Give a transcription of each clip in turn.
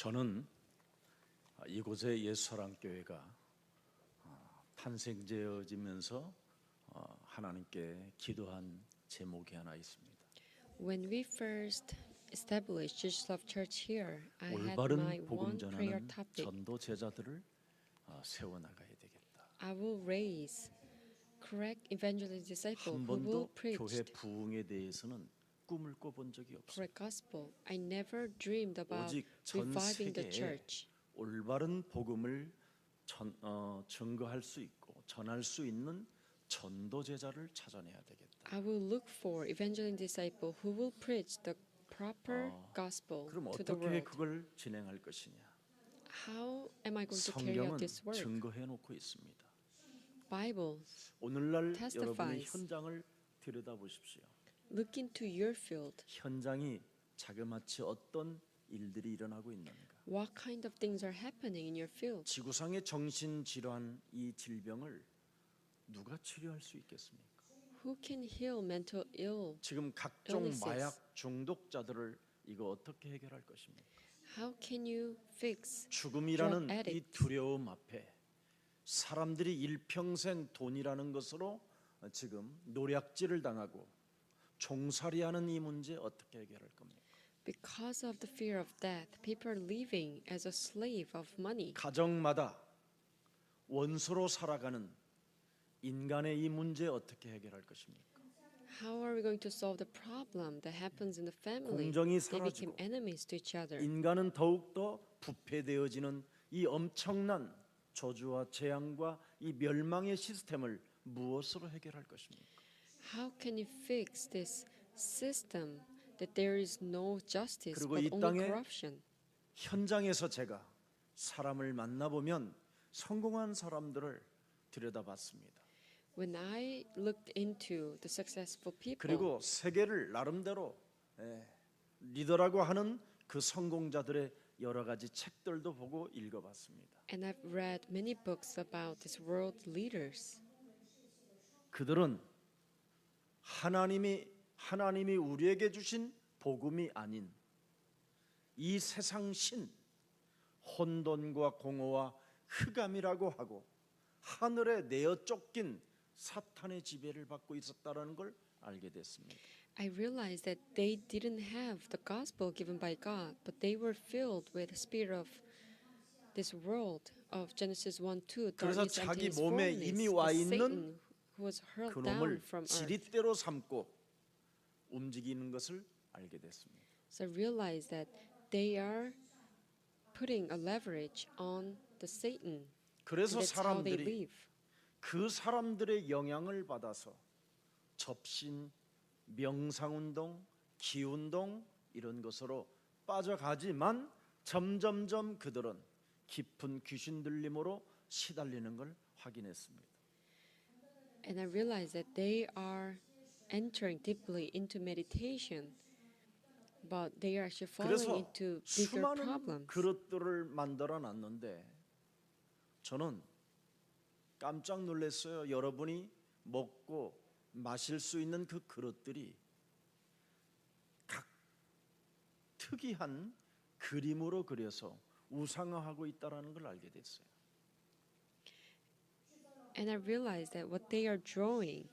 저는 이곳의 예수사랑교회가 탄생되어지면서 하나님께 기도한 제목이 하나 있습니다. When we first established Jesus Love Church here, I had my 올바른 복음 one prayer 전하는 topic. 전도 제자들을 세워나가야 되겠다. I will raise correct evangelist disciple 한 who will 번도 preach 교회 부흥에 대해서는 꿈을 꿔본 적이 없어요. correct gospel. I never dreamed about 오직 전 reviving the 세계에 church. 올바른 복음을 증거할 수 있고 전할 수 있는 전도 제자를 찾아내야 되겠다. I will look for evangelist disciple who will preach the proper gospel 그럼 to the 어떻게 world. 그걸 진행할 것이냐? How am I going to carry 성경은 out this work? 증거해 놓고 있습니다. Bible, 오늘날 testifies. 여러분의 현장을 들여다보십시오. look into your field. 현장이 자그마치 어떤 일들이 일어나고 있는가? What kind of things are happening in your field? 지구상의 정신질환 이 질병을 누가 치료할 수 있겠습니까? Who can heal mental ill? 지금 각종 illnesses. 마약 중독자들을 이거 어떻게 해결할 것입니까? How can you fix 죽음이라는 drug 이 addicts? 두려움 앞에 사람들이 일평생 돈이라는 것으로 지금 노략질을 당하고 종살이하는 이 문제 어떻게 해결할 겁니까? Because of the fear of death, people are living as a slave of money. 가정마다 원수로 살아가는 인간의 이 문제 어떻게 해결할 것입니까? How are we going to solve the problem that happens in the family? 공정이 They became 사라지고 enemies to each other. 인간은 더욱더 부패되어지는 이 엄청난 저주와 재앙과 이 멸망의 시스템을 무엇으로 해결할 것입니까? How can you fix this system that there is no justice 그리고 but 이 only 땅에 corruption? 현장에서 제가 사람을 만나보면 성공한 사람들을 들여다봤습니다. When I looked into the successful people, 그리고 세계를 나름대로 리더라고 하는 그 성공자들의 여러 가지 책들도 보고 읽어봤습니다. and I've read many books about these world leaders. 그들은 하나님이 우리에게 주신 복음이 아닌 이 세상 신 혼돈과 공허와 흑암이라고 하고 하늘에 내어 쫓긴 사탄의 지배를 받고 있었다는 걸 알게 됐습니다. I realized that they didn't have the gospel given by God, but they were filled with the spirit of this world of Genesis 1:2. 그래서 darkness and 자기 his 몸에 fullness, 이미 the 와 Satan 있는 who was hurled 그 down 놈을 from earth. 지릿대로 삼고 움직이는 것을 알게 됐습니다. So I realized that they are putting a leverage on the Satan. 그래서 That's how they 사람들이 live. 그 사람들의 영향을 받아서 접신, 명상운동, 기운동 이런 것으로 빠져가지만 점점점 그들은 깊은 귀신 들림으로 시달리는 걸 확인했습니다. And I realized that they are entering deeply into meditation, but they are actually falling 그래서 into bigger 수많은 problems. 그릇들을 만들어 놨는데 저는 깜짝 놀랐어요. 여러분이 먹고 마실 수 있는 그 그릇들이 각 특이한 그림으로 그려서 우상화하고 있다는 걸 알게 됐어요. And I realized that what they are drawing,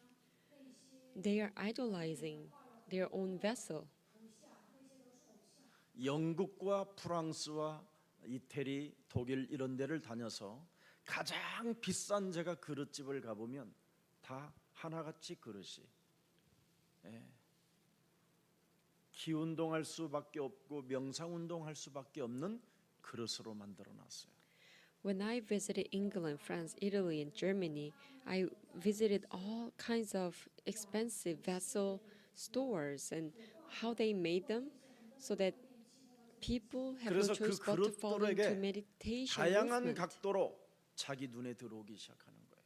they are idolizing their own vessel. 영국과 프랑스와 이태리, 독일 이런 데를 다녀서 가장 비싼 제가 그릇집을 가보면 다 하나같이 그릇이 기운동할 수밖에 없고 명상운동할 수밖에 없는 그릇으로 만들어 놨어요. When I visited England, France, Italy, and Germany, I visited all kinds of expensive vessel stores and how they made them so that people have no 그래서 그 choice but to fall into 그릇들에게 meditation 다양한 movement. 각도로 자기 눈에 들어오기 시작하는 거예요.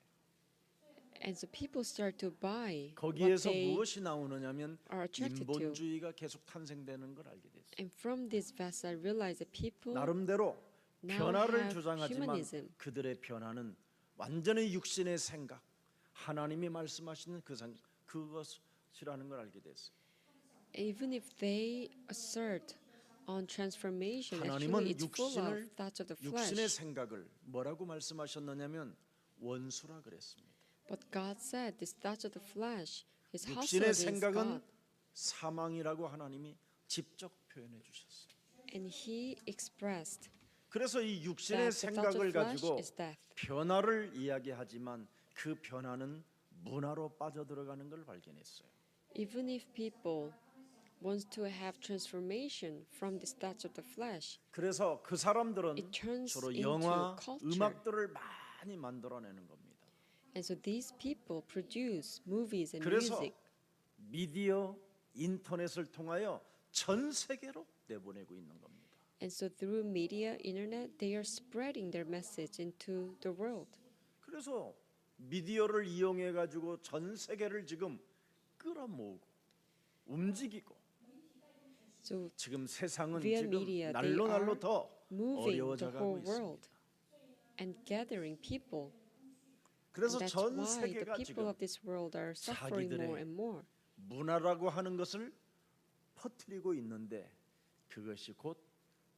And so people start to buy what 거기에서 they 무엇이 나오느냐면 are attracted to. 인본주의가 계속 탄생되는 걸 알게 됐어요. And from this vessel, I realized that people 나름대로 now 변화를 have 주장하지만 humanism. 그들의 변화는 완전히 육신의 생각, 하나님이 말씀하시는 그것이라는 걸 알게 됐어요. Even if they assert on transformation. 하나님은 Actually, it's full of 육신을 thoughts of the 육신의 flesh. 생각을 뭐라고 말씀하셨느냐면 원수라 그랬습니다. But God said, this thoughts of the flesh is hostile 육신의 against 생각은 God. 사망이라고 하나님이 직접 표현해 주셨어요. And He expressed 그래서 이 육신의 that the thoughts of 생각을 flesh 가지고 is death. 변화를 이야기하지만 그 변화는 문화로 빠져들어가는 걸 발견했어요. Even if people wants to have transformation from the thoughts of the flesh, 그래서 그 사람들은 it turns 주로 into 영화, culture. 음악들을 많이 만들어내는 겁니다. And so these people produce movies and 그래서 music. 미디어, 인터넷을 통하여 전 세계로 내보내고 있는 겁니다. And so through media, internet, they are spreading their message into the world. 그래서 미디어를 이용해 가지고 전 세계를 지금 끌어모으고 움직이고 So 지금 세상은 via 지금 media, 날로 they 날로 are 더 moving the 어려워져 가고 whole 있습니다. world and gathering people. 그래서 That's 전 why the 세계가 people 지금 of this world are suffering 자기들의 more and more. 문화라고 하는 것을 퍼뜨리고 있는데 그것이 곧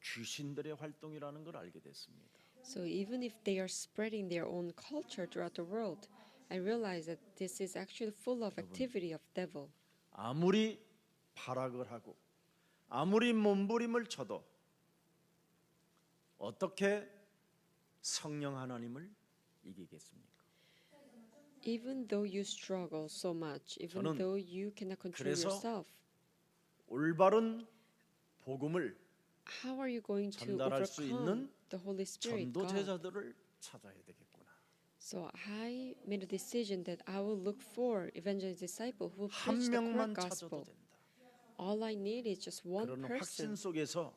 귀신들의 활동이라는 걸 알게 됐습니다. So even if they are spreading their own culture throughout the world, I realize that this is actually full of activity of devil. 아무리 발악을 하고 아무리 몸부림을 쳐도 어떻게 성령 하나님을 이기겠습니까? Even though you struggle so much, even 저는 though you cannot control 그래서 yourself, 올바른 복음을 how are you going to 전달할 수 overcome 있는 the Holy Spirit, 전도 God? 제자들을 찾아야 되겠구나. So I made a decision that I will look for evangelist disciple who will 한 preach the core 명만 찾아도 gospel. 된다. All I need is just one 그런 person. 확신 속에서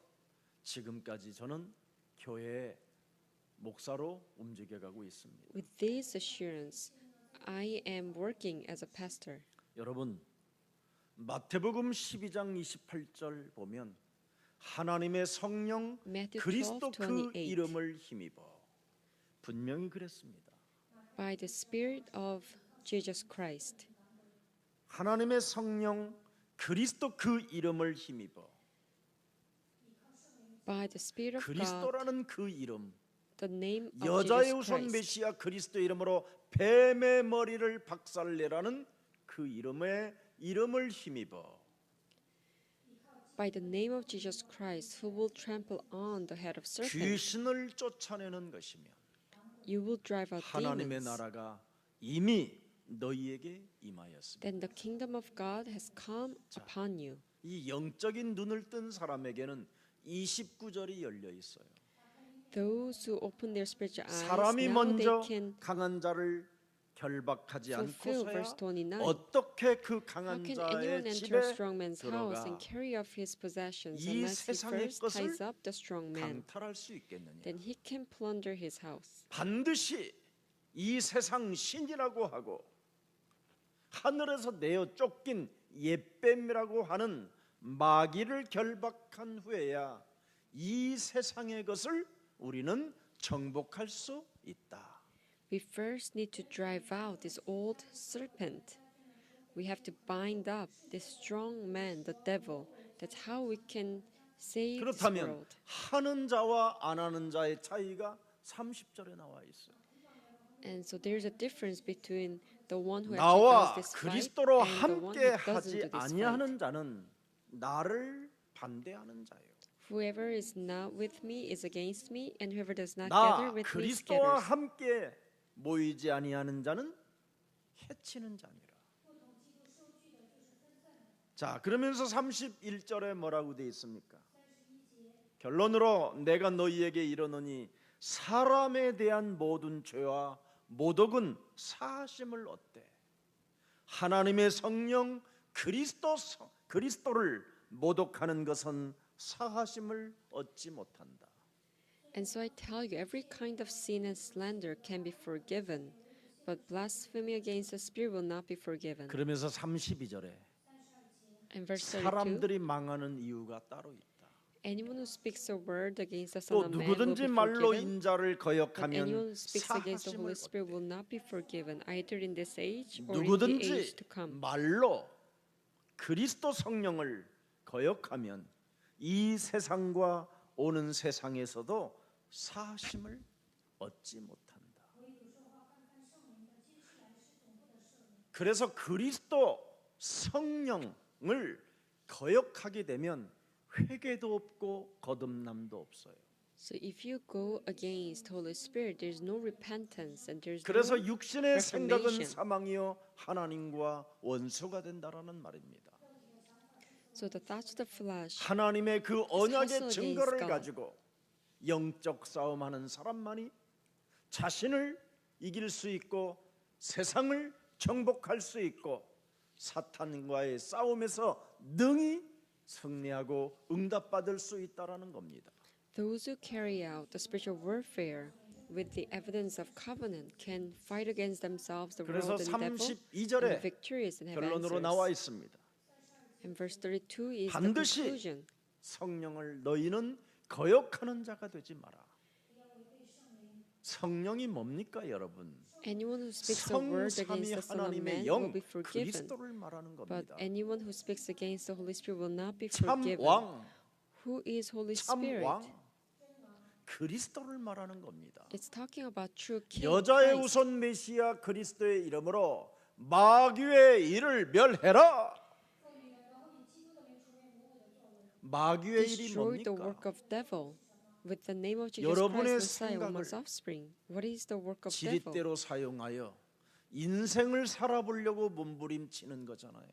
지금까지 저는 교회의 목사로 움직여가고 있습니다. With this assurance, I am working as a pastor. 여러분 마태복음 12장 28절 보면 하나님의 성령 Matthew 그리스도 그 12:28. 이름을 힘입어 분명히 그랬습니다. By the Spirit of Jesus Christ. 하나님의 성령 그리스도 그 이름을 힘입어 By the Spirit of God, 그리스도라는 그 이름 the name of 여자의 Jesus 우선 Christ. 메시아 그리스도 이름으로 뱀의 머리를 박살내라는 그 이름을 힘입어 By the name of Jesus Christ, who will trample on the head of serpents, 귀신을 쫓아내는 것이며 you will drive out 하나님의 demons. 나라가 이미 너희에게 임하였습니다. Then the kingdom of God has come upon you. 이 영적인 눈을 뜬 사람에게는 29절이 열려 있어요. Those who open their spiritual eyes, 사람이 now 먼저 they can 강한 자를 결박하지 fulfill 않고서야 verse 29. 어떻게 그 How 강한 can anyone 자의 enter a 집에 strong man's house 들어가 and carry off his possessions 이 unless he 세상의 first 것을 ties up the strong man? 강탈할 수 있겠느냐? Then he can plunder his house. 반드시 이 세상 신이라고 하고 하늘에서 내어 쫓긴 옛뱀이라고 하는 마귀를 결박한 후에야 이 세상의 것을 우리는 정복할 수 있다. We first need to drive out this old serpent. We have to bind up this strong man, the devil. That's how we can save this 그렇다면 world. 하는 자와 안 하는 자의 차이가 30절에 나와 있어요. And so there's a difference between the one who actually 나와 does this fight 그리스도로 and the one 함께 who doesn't 하지 do this fight. 아니하는 자는 나를 반대하는 자예요. Whoever is not with me is against me, and whoever does not 나 gather with me 그리스도와 scatters. 함께 모이지 아니하는 자는 해치는 자니라. 자, 그러면서 31절에 뭐라고 되어 있습니까? 결론으로 내가 너희에게 이르노니 사람에 대한 모든 죄와 모독은 사하심을 얻되 하나님의 성령 그리스도를 모독하는 것은 사하심을 얻지 못한다. And so I tell you, every kind of sin and slander can be forgiven, but blasphemy against the Spirit will not be forgiven. 그러면서 32절에 And verse 32, 사람들이 망하는 이유가 따로 있다. anyone who speaks a word against the 또 Son of Man will 누구든지 be 말로 forgiven, 인자를 but anyone who 거역하면 speaks against the Holy 사하심을 Spirit 얻되 will not be forgiven, either in this age or in the 누구든지 age to come. 말로 그리스도 성령을 거역하면 이 세상과 오는 세상에서도 사심을 얻지 못한다. 그래서 그리스도 성령을 거역하게 되면 회개도 없고 거듭남도 없어요. So if you go against Holy Spirit, there's no repentance and there's 그래서 no 육신의 생각은 reformation. 사망이요 하나님과 원수가 된다라는 말입니다. So the thoughts of the flesh, 하나님의 그 언약의 hostile 증거를 against God. 가지고 영적 싸움하는 사람만이 자신을 이길 수 있고 세상을 정복할 수 있고 사탄과의 싸움에서 능히 승리하고 응답받을 수 있다라는 겁니다. those who carry out the spiritual warfare with the evidence of covenant can fight against themselves, the 그래서 world and devil, and be 32절에 victorious and have 결론으로 answers. 나와 있습니다. And verse 32 is the 반드시 conclusion. 성령을 너희는 거역하는 자가 되지 마라. 성령이 뭡니까, 여러분? Anyone who speaks a word 성삼위 against the Son of 하나님의 Man will 영 be forgiven, 그리스도를 말하는 but 겁니다. anyone who speaks against the Holy Spirit will not be 참 forgiven. 왕, Who is Holy 참 Spirit? 왕, 그리스도를 말하는 겁니다. It's talking about true King 여자의 Christ. 우선 메시아 그리스도의 이름으로 마귀의 일을 멸해라. 마귀의 일이 Destroy the 뭡니까? work of devil with the name of Jesus 여러분의 Christ, Messiah, 생각을 woman's offspring. What is the work of devil? 지릿대로 사용하여 인생을 살아보려고 몸부림치는 거잖아요.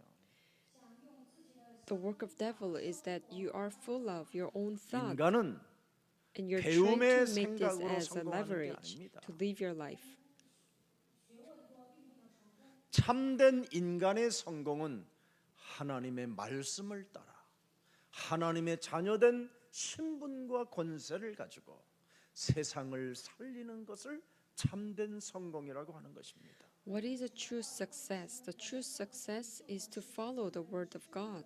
The work of devil is that you are full of your own thought 인간은 and you're trying 배움의 to make this 생각으로 as a 성공하는 게 leverage 아닙니다. to live your life. 참된 인간의 성공은 하나님의 말씀을 따라 하나님의 자녀된 신분과 권세를 가지고 세상을 살리는 것을 참된 성공이라고 하는 것입니다. What is a true success? The true success is to follow the word of God.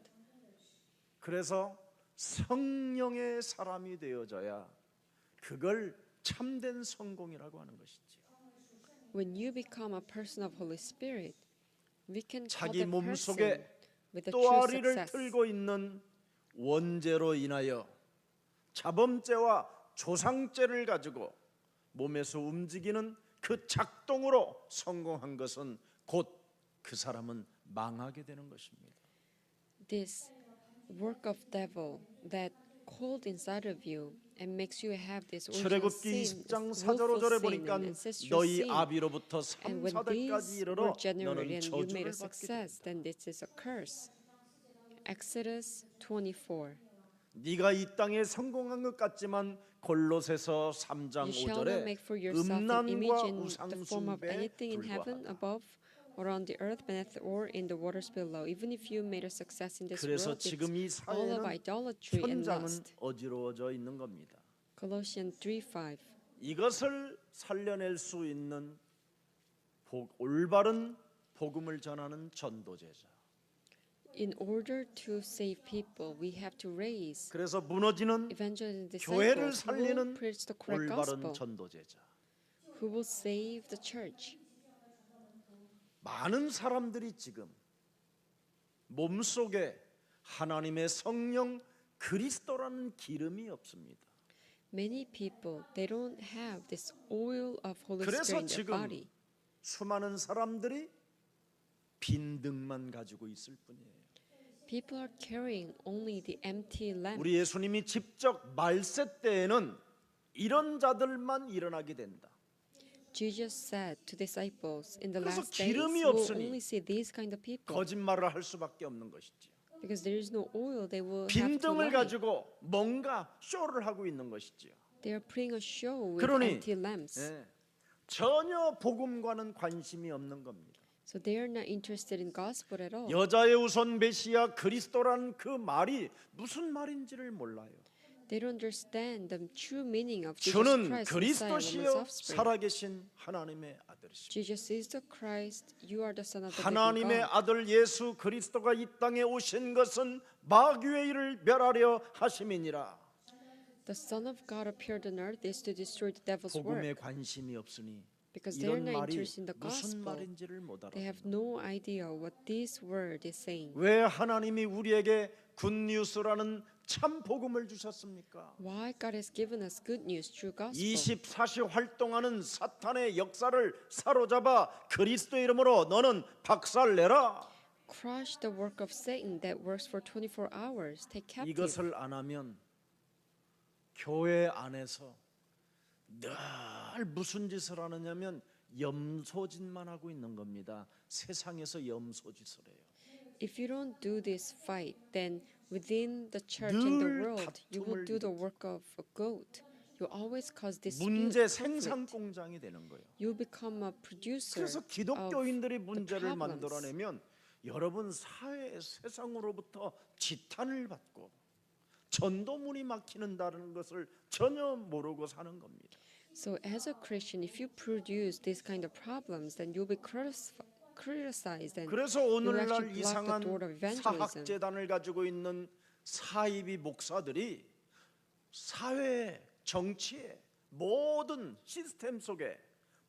그래서 성령의 사람이 되어져야 그걸 참된 성공이라고 하는 것이지요. When you become a person of Holy Spirit, we can call 자기 the 몸 person 속에 with a true 또아리를 success. 틀고 있는 원죄로 인하여 자범죄와 조상죄를 가지고 몸에서 움직이는 그 작동으로 성공한 것은 곧 그 사람은 망하게 되는 것입니다. This work of devil that called inside of you and makes you have this original 출애굽기 sin, 20장 this 4절 willful 5절에 sin 보니까 and ancestral 너희 sin. 아비로부터 3, And when 4대까지 these 이르러 were generated 너는 and you made 저주를 a 받게 success, 된다. then this is a curse. Exodus 24. 네가 이 땅에 성공한 것 같지만 골로새서 3장 You shall not 5절에 make for yourself an image 음란과 in 우상 the form of 숭배에 anything in heaven 불과하다. above or on the earth beneath or in the waters below. Even if you made a success in this 그래서 world, 지금 이 it's all of 사회는 idolatry and 현장은 lust. 어지러워져 있는 겁니다. Colossians 3:5. 이것을 살려낼 수 있는 올바른 복음을 전하는 전도제자. In order to save people, we have to raise 그래서 무너지는 evangelists and 교회를 disciples who will 살리는 preach the correct 올바른 gospel, 전도제자. who will save the church. 많은 사람들이 지금 몸속에 하나님의 성령 그리스도라는 기름이 없습니다. Many people, they don't have this oil of Holy 그래서 Spirit in their 지금 body. 수많은 사람들이 빈등만 가지고 있을 뿐이에요. People are carrying only the empty lamp. 우리 예수님이 직접 말세 때에는 이런 자들만 일어나게 된다. Jesus said to disciples, in the 그래서 last days, 기름이 you will 없으니 only see these kind of people. 거짓말을 할 수밖에 없는 것이지요. Because there is no oil, they will have to 빈등을 lie. 가지고 뭔가 쇼를 하고 있는 것이지요. They are putting a show with 그러니 empty lamps. 예, 전혀 복음과는 관심이 없는 겁니다. So they are not interested in gospel at all. 여자의 우선 메시아 그리스도라는 그 말이 무슨 말인지를 몰라요. They don't understand the true meaning of Jesus 주는 Christ, Messiah, woman's 그리스도시요 offspring. 살아계신 하나님의 아들이십니다. Jesus is the Christ, you are the Son of the living 하나님의 God. 아들 예수 그리스도가 이 땅에 오신 것은 마귀의 일을 멸하려 하심이니라. The Son of God appeared on earth is to destroy the devil's 복음에 work. 관심이 없으니 Because they are 이런 not 말이 interested in the 무슨 gospel. 말인지를 못 They have 알아요. no idea what this word is saying. 왜 하나님이 우리에게 굿뉴스라는 참 복음을 주셨습니까? Why God has given us good news through gospel? 24시 활동하는 사탄의 역사를 사로잡아 그리스도의 이름으로 너는 박살내라. Crush the work of Satan that works for 24 hours. Take captive. 이것을 안 하면 교회 안에서 늘 무슨 짓을 하느냐면 염소짓만 하고 있는 겁니다. 세상에서 염소짓을 해요. If you don't do this fight, then within the church and the 늘 world, you will 다툼을 do the work of a goat. You always cause 문제 dispute, 생산 conflict. 공장이 되는 거예요. You become a producer 그래서 of 기독교인들이 the 문제를 problems. 만들어내면 여러분 사회 세상으로부터 지탄을 받고 전도문이 막히는다는 것을 전혀 모르고 사는 겁니다. So as a Christian, if you produce this kind of problems, then you'll be criticized and 그래서 you 오늘날 actually block the 이상한 door of evangelism. 사학재단을 가지고 있는 사이비 목사들이 사회, 정치의 모든 시스템 속에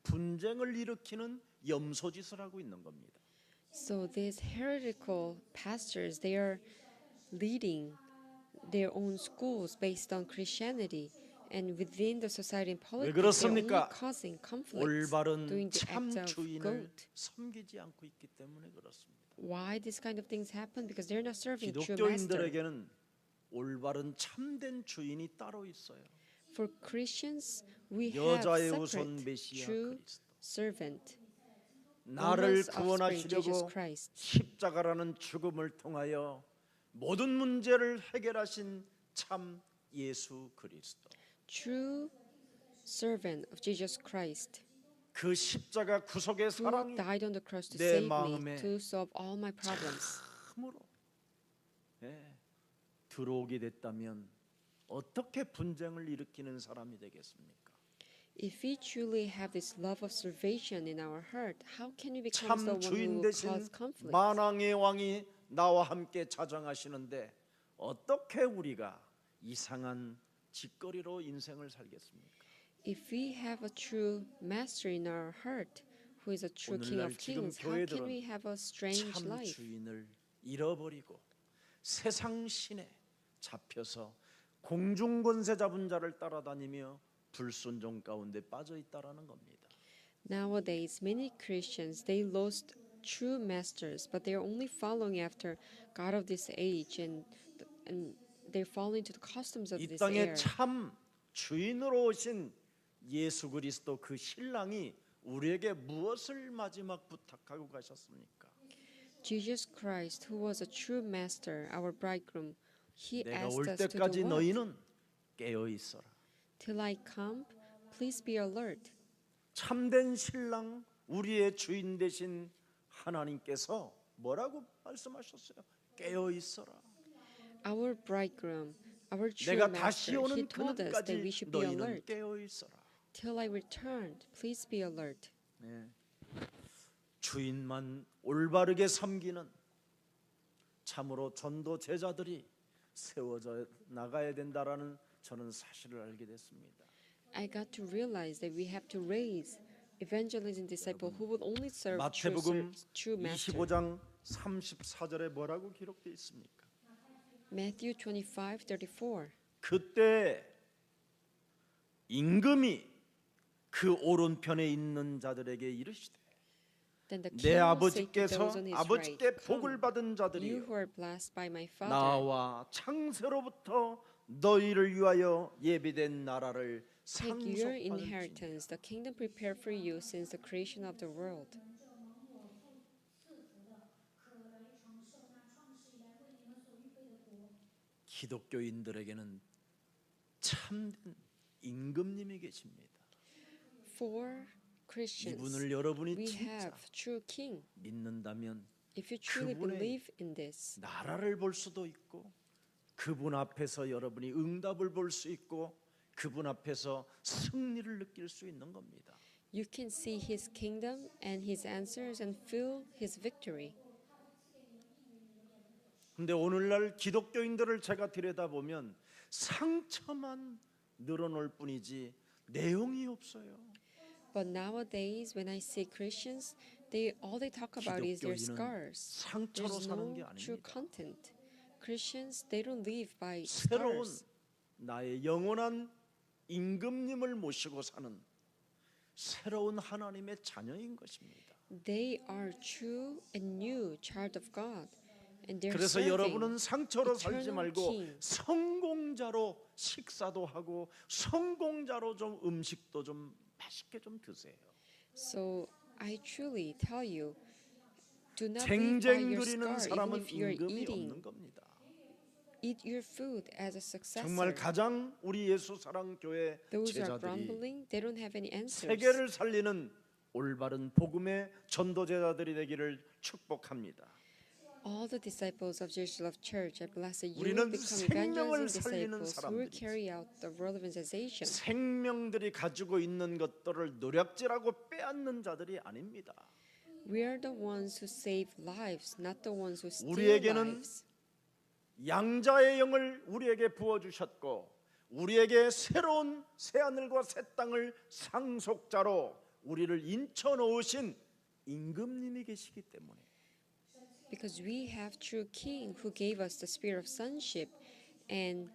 분쟁을 일으키는 염소짓을 하고 있는 겁니다. So these heretical pastors, they are leading their own schools based on Christianity, and within the society and 왜 politics, they're only 그렇습니까? causing conflicts, 올바른 doing the 참 act of 주인을 goat. 섬기지 않고 있기 때문에 그렇습니다. Why this kind of things happen? Because they're not serving true master. 기독교인들에게는 올바른 참된 주인이 따로 있어요. For Christians, we have 여자의 우선 separate 메시아 true 그리스도. servant, 나를 woman's offspring, Jesus 구원하시려고 Christ. 십자가라는 죽음을 통하여 모든 문제를 해결하신 참 예수 그리스도. True servant of Jesus Christ, 그 십자가 구속의 who 사랑이 died on the cross to 내 save me, 마음에 to solve all my problems. 참으로 들어오게 됐다면 어떻게 분쟁을 일으키는 사람이 되겠습니까? If we truly have this love of salvation in our heart, how can we become 참 the one who 주인 will 되신 cause conflict? 만왕의 왕이 나와 함께 자정하시는데 어떻게 우리가 이상한 짓거리로 인생을 살겠습니까? If we have a true master in our heart, who is a true King 오늘날 of 지금 Kings, how can 교회들은 we have a strange 참 life? 주인을 잃어버리고 세상 신에 잡혀서 공중 권세 잡은 자를 따라다니며 불순종 가운데 빠져 있다라는 겁니다. Nowadays, many Christians, they lost true masters, but they are only following after God of this age, and they're falling to the customs of 이 this 땅에 era. 참 주인으로 오신 예수 그리스도 그 신랑이 우리에게 무엇을 마지막 부탁하고 가셨습니까? Jesus Christ, who was a true master, our bridegroom, he 내가 asked 올 us to 때까지 do what? 너희는 깨어 있어라. Till I come, please be alert. 참된 신랑 우리의 주인 되신 하나님께서 뭐라고 말씀하셨어요? 깨어 있어라. Our bridegroom, our true 내가 다시 master, he 오는 told us that we 그날까지 should be 너희는 alert. 깨어 있어라. Till I returned, please be alert. 네. 주인만 올바르게 섬기는 참으로 전도 제자들이 세워져 나가야 된다라는 저는 사실을 알게 됐습니다. I got to realize that we have to raise evangelism disciples who will only serve 마태복음 true master. 25장 34절에 뭐라고 기록되어 있습니까? Matthew 25:34. 그때 임금이 그 오른편에 있는 자들에게 이르시되 Then the 내 king will say to 아버지께서 those on his 아버지께 right, 복을 Come, 받은 you 자들이여 who are blessed by my Father, 나와 창세로부터 너희를 위하여 예비된 나라를 take your 상속받을지니 inheritance, the kingdom prepared for you since the creation of the world. 기독교인들에게는 참된 임금님이 계십니다. For Christians, 이분을 여러분이 we 진짜 have true king. 믿는다면 If you truly 그분의 believe in this, 나라를 볼 수도 있고 그분 앞에서 여러분이 응답을 볼 수 있고 그분 앞에서 승리를 느낄 수 있는 겁니다. you can see his kingdom and his answers and feel his victory. 근데 오늘날 기독교인들을 제가 들여다보면 상처만 늘어놓을 뿐이지 내용이 없어요. But nowadays, when I see Christians, all they talk about is their 기독교인은 scars. 상처로 There's 사는 게 no true 아닙니다. content. Christians, they don't live by 새로운 stars. 나의 영원한 임금님을 모시고 사는 새로운 하나님의 자녀인 것입니다. They are true and new child of God, and they're 그래서 serving 여러분은 상처로 살지 eternal 말고 King. 성공자로 식사도 하고 성공자로 좀 음식도 좀 맛있게 좀 드세요. So I truly tell you, do not live by 쟁쟁 your 그리는 scar, even 사람은 if you're 임금이 eating. 없는 겁니다. Eat your food as a 정말 successor. 가장 우리 예수 사랑 교회 Those who are 제자들이 grumbling, they don't have any answers. 세계를 살리는 올바른 복음의 전도 제자들이 되기를 축복합니다. All the disciples of Jesus Love Church, I bless that you 우리는 will become 생명을 evangelism 살리는 disciples who will 사람들이지. carry out the world evangelization. 생명들이 가지고 있는 것들을 노략질하고 빼앗는 자들이 아닙니다. We are the ones who save lives, not the ones who steal 우리에게는 lives. 양자의 영을 우리에게 부어 주셨고 우리에게 새로운 새 하늘과 새 땅을 상속자로 우리를 인쳐 놓으신 임금님이 계시기 때문에 Because we have true King who gave us the spirit of sonship and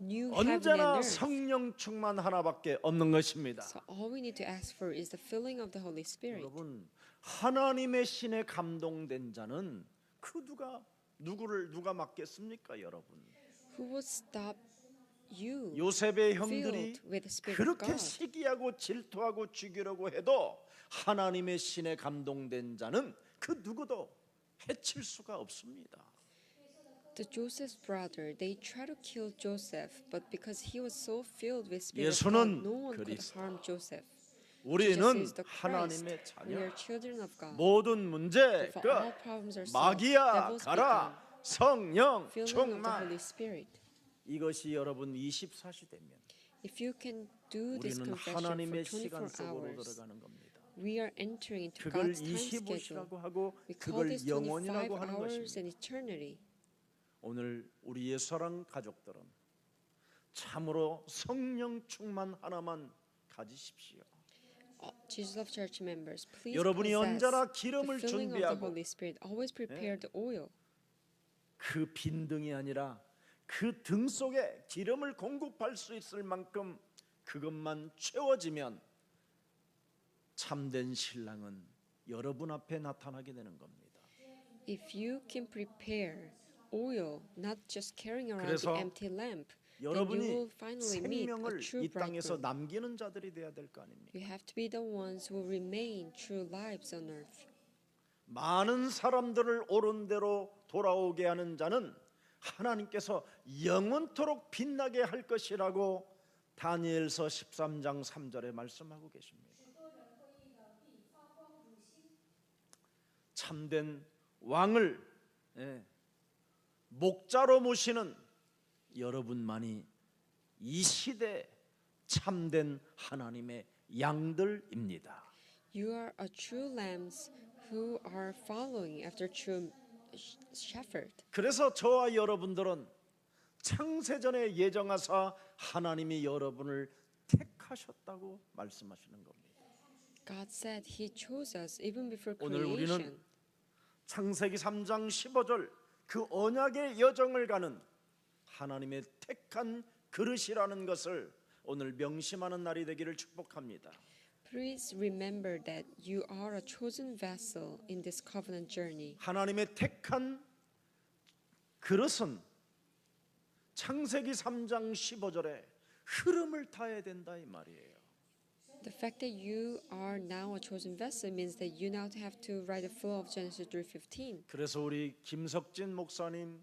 new heaven and 언제나 earth. 성령 충만 하나밖에 없는 것입니다. So all we need to ask for is the filling of the Holy Spirit. 여러분 하나님의 신에 감동된 자는 그 누가 맡겠습니까, 여러분? Who will stop you 요셉의 형들이 filled with the Spirit of 그렇게 God? 시기하고 질투하고 죽이려고 해도 하나님의 신에 감동된 자는 그 누구도 해칠 수가 없습니다. The Joseph's brother, they tried to kill Joseph, but because he was so filled with Spirit of 예수는 God, no one could 그리스도. harm Joseph. 우리는 Jesus is the Christ. 하나님의 We 자녀. are children of God. 모든 문제 For 그 all problems are solved. 마귀야 Devils be 가라 gone. 성령 Filling of the 충만 Holy Spirit. 이것이 여러분 24시 되면 If you can do this 우리는 confession 하나님의 for 시간 24 속으로 hours, 들어가는 겁니다. we are entering into 그걸 God's time schedule. 25시라고 하고 We call 그걸 this 25 영원이라고 하는 hours 것입니다. and eternity. 오늘 우리 예수사랑 가족들은 참으로 성령 충만 하나만 가지십시오. Jesus of Church members, please 여러분이 possess 언제나 the 기름을 filling of the 준비하고 Holy Spirit. Always prepare the oil. 그 빈등이 아니라 그 등 속에 기름을 공급할 수 있을 만큼 그것만 채워지면 참된 신랑은 여러분 앞에 나타나게 되는 겁니다. If you can prepare oil, not just carrying around 그래서 the empty lamp, then you 여러분이 will finally meet a 생명을 true 이 땅에서 bridegroom. 남기는 자들이 돼야 될 거 아닙니까? You have to be the ones who will remain true lives on earth. 많은 사람들을 옳은 대로 돌아오게 하는 자는 하나님께서 영원토록 빛나게 할 것이라고 다니엘서 13장 3절에 말씀하고 계십니다. 참된 왕을 목자로 모시는 여러분만이 이 시대 참된 하나님의 양들입니다. You are a true lambs who are following after true shepherd. 그래서 저와 여러분들은 창세전에 예정하사 하나님이 여러분을 택하셨다고 말씀하시는 겁니다. God said He chose us even before 오늘 우리는 creation. 창세기 3장 15절 그 언약의 여정을 가는 하나님의 택한 그릇이라는 것을 오늘 명심하는 날이 되기를 축복합니다. Please remember that you are a chosen vessel in this covenant journey. 하나님의 택한 그릇은 창세기 3장 15절에 흐름을 타야 된다 이 말이에요. The fact that you are now a chosen vessel means that you now have to ride the flow of Genesis 3:15. 그래서 우리 김석진 목사님,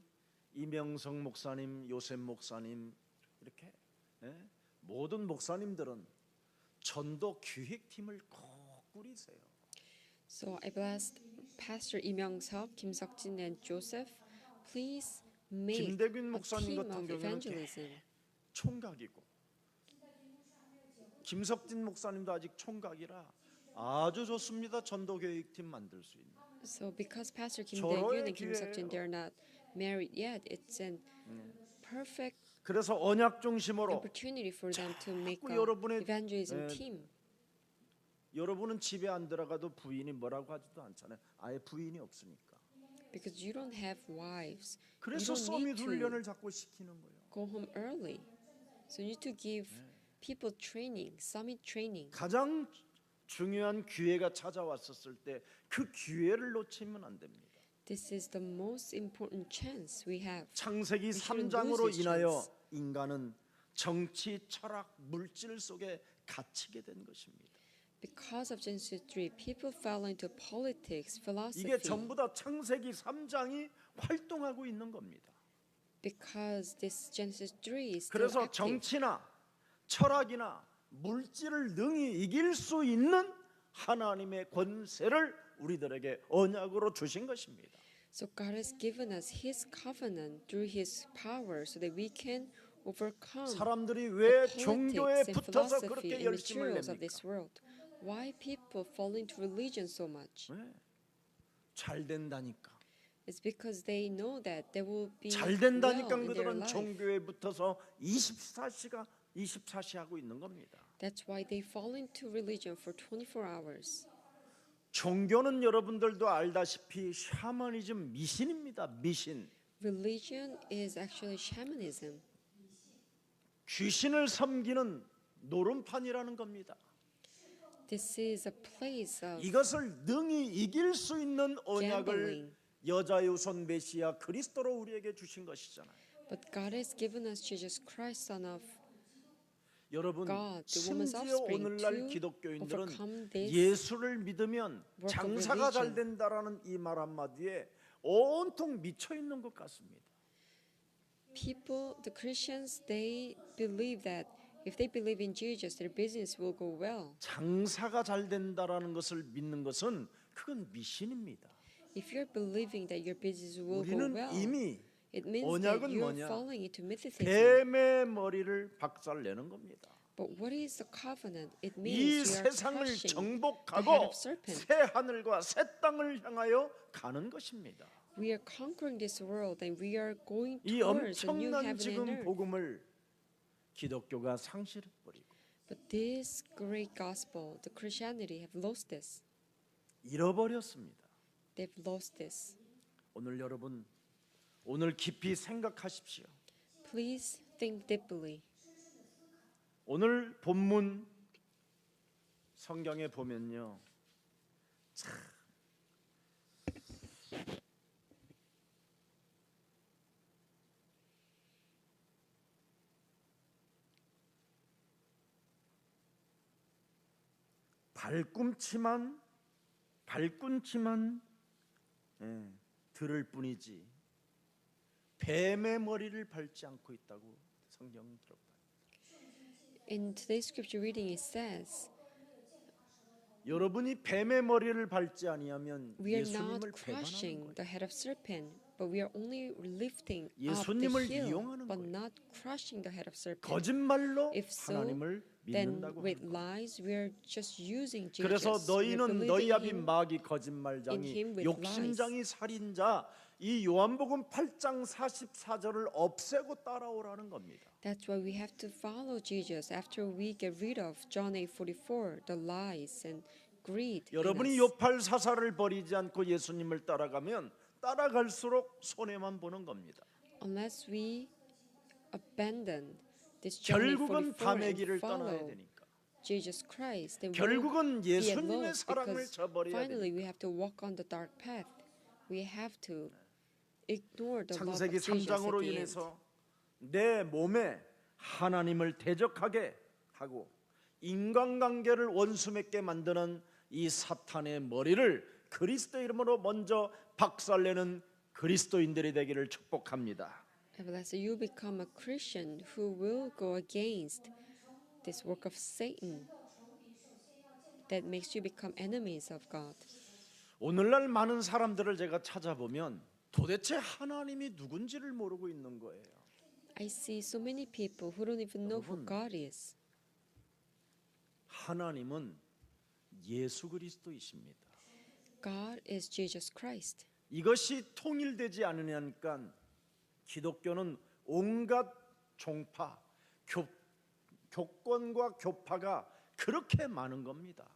이명성 목사님, 요셉 목사님 이렇게 모든 목사님들은 전도 기획팀을 꼭 꾸리세요. So I blessed Pastor Lee Myung-seok, Kim Seok-jin, and Joseph. Please make 김대균 a 목사님 team 같은 of 경우는 evangelism. 총각이고 김석진 목사님도 아직 총각이라 아주 좋습니다. 전도 기획팀 만들 수 있는. So because Pastor Kim 절호의 Dae-gyun and Kim Seok-jin, 기회예요. they're not married yet, it's an perfect 그래서 언약 중심으로 opportunity for them to make 자꾸 a 여러분의, evangelism team. 여러분은 집에 안 들어가도 부인이 뭐라고 하지도 않잖아요. 아예 부인이 없으니까. because you don't have wives. You 그래서 don't 서밋 need to 훈련을 자꾸 시키는 거예요. go home early. So you need to give people training, summit training. 가장 중요한 기회가 찾아왔었을 때 그 기회를 놓치면 안 됩니다. This is the most important chance we have. 창세기 shouldn't 3장으로 lose this 인하여 chance. 인간은 정치, 철학, 물질 속에 갇히게 된 것입니다. Because of Genesis 3, people fell into politics, 이게 philosophy. 전부 다 창세기 3장이 활동하고 있는 겁니다. Because this Genesis 3 is still 그래서 active. 정치나 철학이나 물질을 능히 이길 수 있는 하나님의 권세를 우리들에게 언약으로 주신 것입니다. So God has given us His covenant through His power so that we can overcome 사람들이 the 왜 종교에 politics and 붙어서 philosophy 그렇게 and 열심을 materials of 냅니까? this world. Why people fall into religion so much? 네. 잘 된다니까. It's because they know that they will be 잘 well 된다니까 in their 그들은 life. 종교에 붙어서 24시 하고 있는 겁니다. That's why they fall into religion for 24 hours. 종교는 여러분들도 알다시피 샤머니즘 미신입니다. 미신. Religion is actually shamanism. 귀신을 섬기는 노름판이라는 겁니다. This is a place of 이것을 능히 이길 수 있는 언약을 gambling. 여자유손 메시아 그리스도로 우리에게 주신 것이잖아요. But God has given us Jesus Christ, Son of 여러분 God, the woman's 심지어 offspring, 오늘날 to 기독교인들은 overcome this 예수를 믿으면 work of 장사가 잘 religion. 된다라는 이 말 한마디에 온통 미쳐 있는 것 같습니다. People, the Christians, they believe that if they believe in Jesus, their business will go well. 장사가 잘 된다라는 것을 믿는 것은 그건 미신입니다. If you're believing that your business will go 우리는 well, 이미 it means that 언약은 you're 뭐냐? falling into mythicism. 뱀의 머리를 박살내는 겁니다. But what is the covenant? It 이 means we are 세상을 crushing the head 정복하고 of serpent. 새 하늘과 새 땅을 향하여 가는 것입니다. We are conquering this world and we are going 이 towards a new 엄청난 heaven and 지금 earth. 복음을 기독교가 상실해버리고 But this great gospel, the Christianity, have lost this. 잃어버렸습니다. They've lost this. 오늘 여러분 오늘 깊이 생각하십시오. Please think deeply. 오늘 본문 성경에 보면요. 참 발꿈치만 들을 뿐이지 뱀의 머리를 밟지 않고 있다고 성경은 기록합니다. In today's scripture reading, it says, 여러분이 뱀의 머리를 밟지 아니하면 "We are 예수님을 not 배반하는 crushing 거예요. the head of serpent, but we are only lifting up the 예수님을 heel, 이용하는 but 거예요. not crushing the head of serpent." 거짓말로 If so, 하나님을 Then 믿는다고 with 하는 거예요. lies, we are just using Jesus. 그래서 We are 너희는 believing 너희 아비 him. 마귀 in 거짓말장이 him with 욕심장이 살인자 이 요한복음 8장 44절을 없애고 따라오라는 겁니다. That's why we have to follow Jesus after we get rid of John 8:44, the lies and greed. in 여러분이 us. 요팔 사사를 버리지 않고 예수님을 따라가면 따라갈수록 손해만 보는 겁니다. Unless we abandon this John 결국은 8:44 밤의 and 길을 떠나야 follow 되니까. Jesus Christ, then we'll 결국은 be at 예수님의 loss 사랑을 because 저버려야 finally 되니까. we have to walk on the dark path. We have to ignore the love of 창세기 Jesus at 3장으로 the end. 인해서 내 몸에 하나님을 대적하게 하고 인간관계를 원수 맺게 만드는 이 사탄의 머리를 그리스도 이름으로 먼저 박살내는 그리스도인들이 되기를 축복합니다. Unless you become a Christian who will go against this work of Satan that makes you become enemies of God. 오늘날 많은 사람들을 제가 찾아보면 도대체 하나님이 누군지를 모르고 있는 거예요. I see so many people who don't even know who 여러분. God is. 하나님은 예수 그리스도이십니다. God is Jesus Christ. 이것이 통일되지 않으니까 기독교는 온갖 종파, 교권과 교파가 그렇게 많은 겁니다.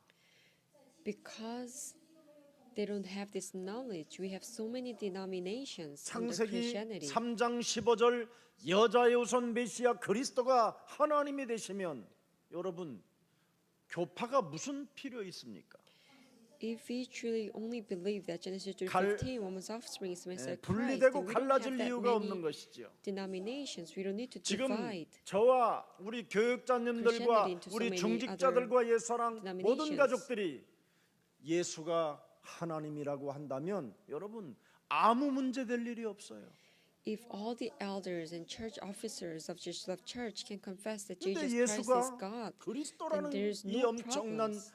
Because They don't have this knowledge. We have so many denominations under 창세기 Christianity. 3장 15절 여자의 우선 메시아 그리스도가 하나님이 되시면 여러분 교파가 무슨 필요 있습니까? If we truly only believe that Genesis 갈- 3:15, woman's offspring is Messiah Christ, 분리되고 then we don't 갈라질 have that 이유가 없는 many 것이죠. denominations. We don't need to 지금 divide. 저와 우리 교육자님들과 Christianity into so 우리 many 중직자들과 옛사랑 모든 denominations. 가족들이 예수가 하나님이라고 한다면 여러분 아무 문제 될 일이 없어요. If all the elders and church officers of Jesus Love Church can confess that 근데 Jesus Christ is 예수가 God, 그리스도라는 then there's 이 no 엄청난 problems.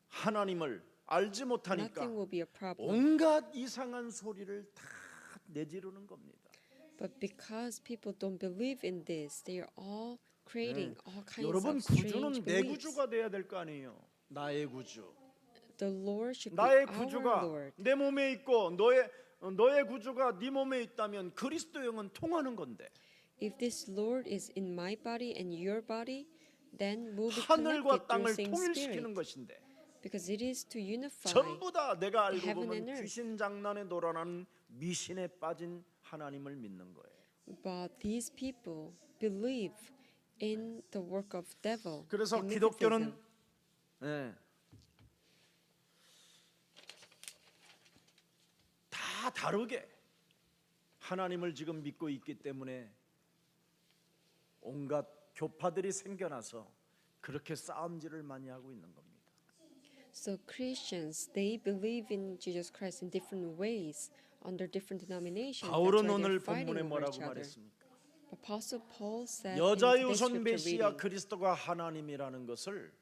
하나님을 알지 못하니까 Nothing will be a problem. 온갖 이상한 소리를 다 내지르는 겁니다. But because people don't believe in this, they are all creating all kinds 여러분 of 구주는 strange 내 beliefs. 구주가 돼야 될 거 아니에요. 나의 구주. The Lord should be 나의 our 구주가 Lord. 내 몸에 있고 너의 구주가 네 몸에 있다면 그리스도 영은 통하는 건데 If this Lord is in my body and your body, then we'll be 하늘과 connected through 땅을 same 통일시키는 spirit. 것인데 Because it is to unify. 전부 다 내가 알고 heaven 보면 and earth. 귀신 장난에 놀아나는 미신에 빠진 하나님을 믿는 거예요. But these people believe in the work of devil. 그래서 and 기독교는 mythicism. 다 다르게 하나님을 지금 믿고 있기 때문에 온갖 교파들이 생겨나서 그렇게 싸움질을 많이 하고 있는 겁니다. So Christians, they believe in Jesus Christ in different ways under different denominations. That's 바울은 why 오늘 they're fighting 본문에 over 뭐라고 each other. 말했습니까? Apostle Paul said in 여자의 today's 우선 scripture 메시아 reading, 그리스도가 하나님이라는 것을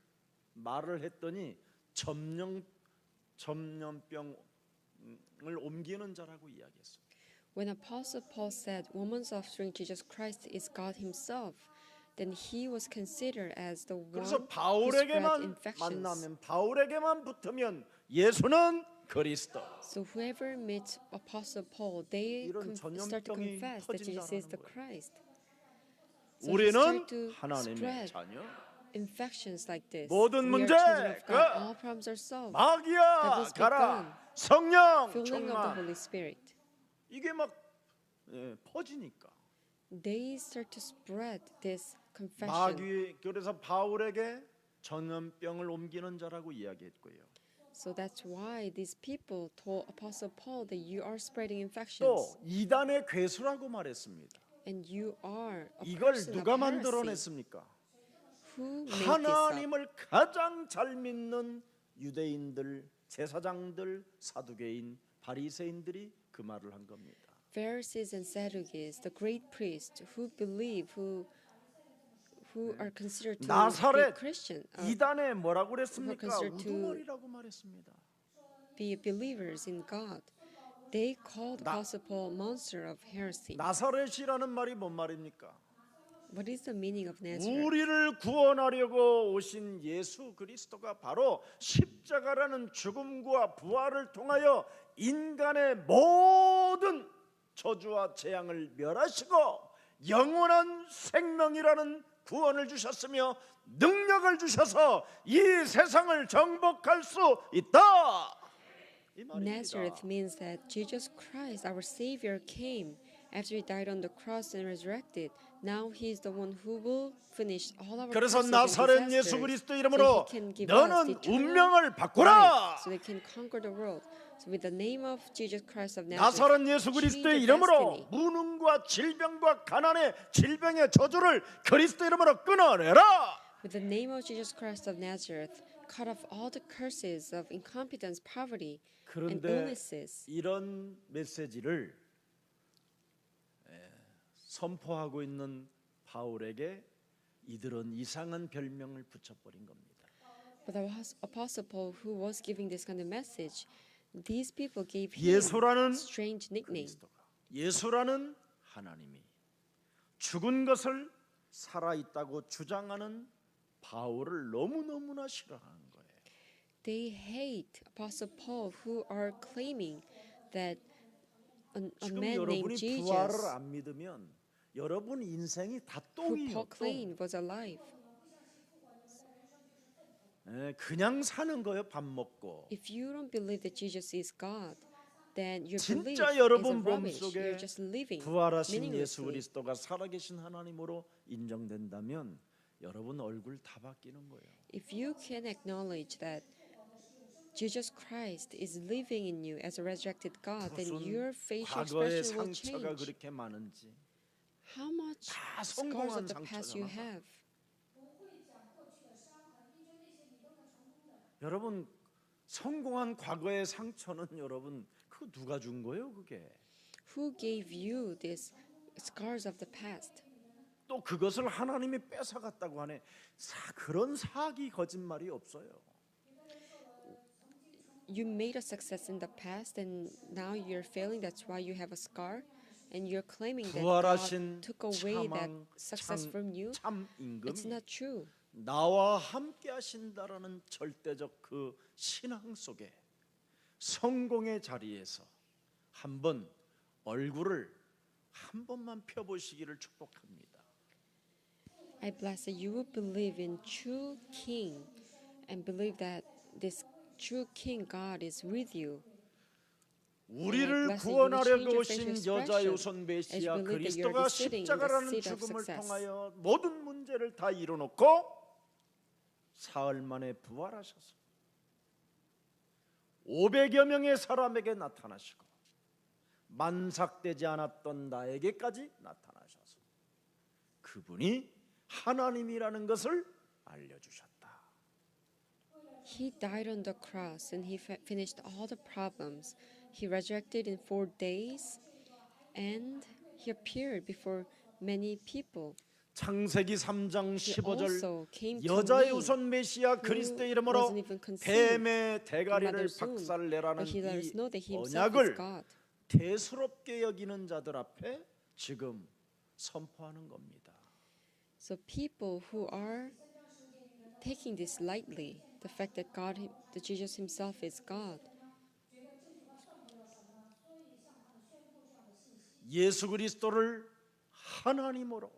말을 했더니 전염병을 옮기는 자라고 이야기했습니다. when Apostle Paul said, "Woman's offspring, Jesus Christ, is God Himself," then he was considered as the one 그래서 who spread 바울에게만 infections. 만나면 바울에게만 붙으면 예수는 그리스도. So whoever meets Apostle Paul, they 이런 start to 전염병이 confess that Jesus is the 터진다는 거예요. Christ. So he 우리는 started to 하나님의 spread 자녀. infections like this. 모든 We are 문제 children of 끝. God. All problems are solved. 마귀야 Devils be 가라. gone. 성령 Filling of the 충만. Holy Spirit. 이게 막 퍼지니까. They start to spread this confession. 마귀 그래서 바울에게 전염병을 옮기는 자라고 이야기했고요. So that's why these people told Apostle Paul that you are spreading 또 infections 이단의 괴수라고 말했습니다. and you are a 이걸 person of 누가 heresy. 만들어냈습니까? Who made this up? 하나님을 가장 잘 믿는 유대인들, 제사장들, 사두개인, 바리새인들이 그 말을 한 겁니다. Pharisees and Sadducees, the great priests who believe, who are considered to be 나사렛 Christian, 이단에 뭐라고 그랬습니까? considered to- 우두머리라고 말했습니다. be believers in God. They called Apostle Paul monster of heresy. 나사렛이라는 말이 뭔 말입니까? What is the meaning of Nazareth? 우리를 구원하려고 오신 예수 그리스도가 바로 십자가라는 죽음과 부활을 통하여 인간의 모든 저주와 재앙을 멸하시고 영원한 생명이라는 구원을 주셨으며 능력을 주셔서 이 세상을 정복할 수 있다. 이 말입니다. Nazareth means that Jesus Christ, our Savior, came after He died on the cross and resurrected. Now He is the one who will finish all our 그래서 curses and 나사렛 예수 disasters, 그리스도 so 이름으로 He can give us 너는 eternal 운명을 life, 바꾸라. so they can conquer the world. So with the name of Jesus Christ of 나사렛 Nazareth, 예수 change 그리스도의 your 이름으로 destiny. 무능과 질병과 가난의 질병의 저주를 그리스도 이름으로 끊어내라. With the name of Jesus Christ of Nazareth, cut off all the curses of incompetence, poverty, and 그런데 illnesses. 이런 메시지를 선포하고 있는 바울에게 이들은 이상한 별명을 붙여버린 겁니다. But the Apostle Paul, who was giving this kind of message, these people gave him 예수라는 strange nickname. 그리스도가 예수라는 하나님이 죽은 것을 살아있다고 주장하는 바울을 너무너무나 싫어하는 거예요. They hate Apostle Paul, who are claiming that a 지금 man named 여러분이 Jesus, 부활을 안 믿으면 여러분 인생이 다 who 똥이에요. Paul 똥. claimed was alive. 그냥 사는 거예요. 밥 먹고. If you don't believe that Jesus is God, then your belief 진짜 is a 여러분 rubbish. 몸속에 You're just living 부활하신 예수 meaninglessly. 그리스도가 살아계신 하나님으로 인정된다면 여러분 얼굴 다 바뀌는 거예요. If you can acknowledge that Jesus Christ is living in you as a resurrected God, then 무슨 your facial 과거의 expression will 상처가 change. 그렇게 많은지 How much 다 scars 성공한 of the past you 상처잖아. have. 여러분 성공한 과거의 상처는 여러분 그거 누가 준 거예요? 그게 Who gave you these scars of the past? 또 그것을 하나님이 뺏어갔다고 하네. 그런 사기 거짓말이 없어요. You made a success in the past and now you're failing. That's why you have a scar. And you're claiming that 부활하신 God took away that 참왕, success from you. 참 It's 임금이 not true. 나와 함께 하신다라는 절대적 그 신앙 속에 성공의 자리에서 한번 얼굴을 한 번만 펴보시기를 축복합니다. I bless that you will believe in true King and believe that this true King God is with you. 우리를 구원하려고 오신 여자요손 메시아 그리스도가 십자가라는 죽음을 통하여 모든 문제를 다 이뤄놓고 사흘 만에 부활하셔서 500여 명의 사람에게 나타나시고 만삭되지 않았던 나에게까지 나타나셔서 그분이 하나님이라는 것을 알려주셨다. He died on the cross and he finished all the problems. He resurrected in 4 days and he appeared before many people. 창세기 3장 He 15절 also came to 여자의 me 우선 메시아 그리스도 이름으로 wasn't even conceived 뱀의 in 대가리를 mother's womb, 박살내라는 but he let us 이 know that he himself is 언약을 God. 대수롭게 여기는 자들 앞에 지금 선포하는 겁니다. So people who are taking this lightly, the fact that that Jesus himself is God, 예수 그리스도를 하나님으로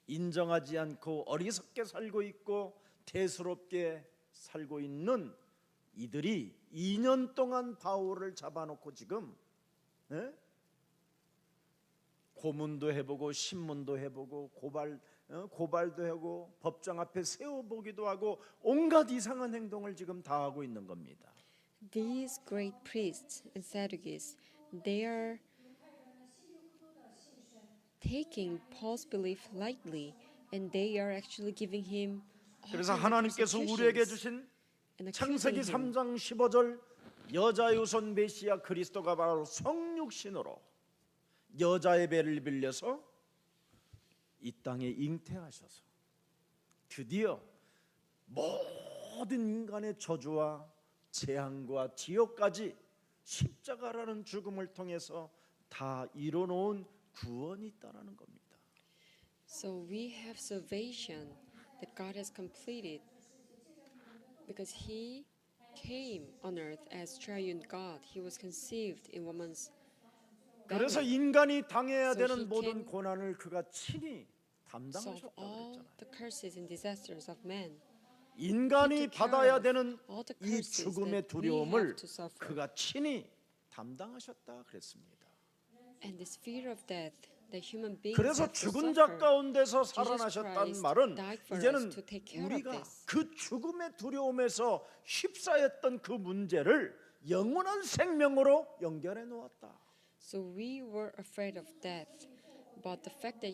인정하지 않고 어리석게 살고 있고 대수롭게 살고 있는 이들이 2년 동안 바울을 잡아놓고 지금 고문도 해보고 신문도 해보고 고발도 하고 법정 앞에 세워보기도 하고 온갖 이상한 행동을 지금 다 하고 있는 겁니다. these great priests and Sadducees, they are taking Paul's belief lightly, and they are actually giving him all 그래서 kinds of 하나님께서 우리에게 persecutions 주신 and 창세기 accusing him. 3장 15절 여자의 우선 메시아 그리스도가 바로 성육신으로 여자의 배를 빌려서 이 땅에 잉태하셔서 드디어 모든 인간의 저주와 재앙과 지옥까지 십자가라는 죽음을 통해서 다 이뤄놓은 구원이 있다라는 겁니다. So we have salvation that God has completed because He came on earth as triune God. He was conceived in woman's 그래서 belly. 인간이 당해야 So 되는 he 모든 can 고난을 그가 친히 Solve 담당하셨다고 all 그랬잖아요. the curses and disasters of man. 인간이 He took care 받아야 of 되는 all the 이 curses 죽음의 that we have 두려움을 to suffer. 그가 친히 담당하셨다 그랬습니다. And this fear of death that human beings 그래서 have to 죽은 자 suffer. 가운데서 Jesus 살아나셨다는 Christ 말은 died for 이제는 us to take care of 우리가 this. 그 죽음의 두려움에서 휩싸였던 그 문제를 영원한 생명으로 연결해 놓았다. So we were afraid of death, but the fact that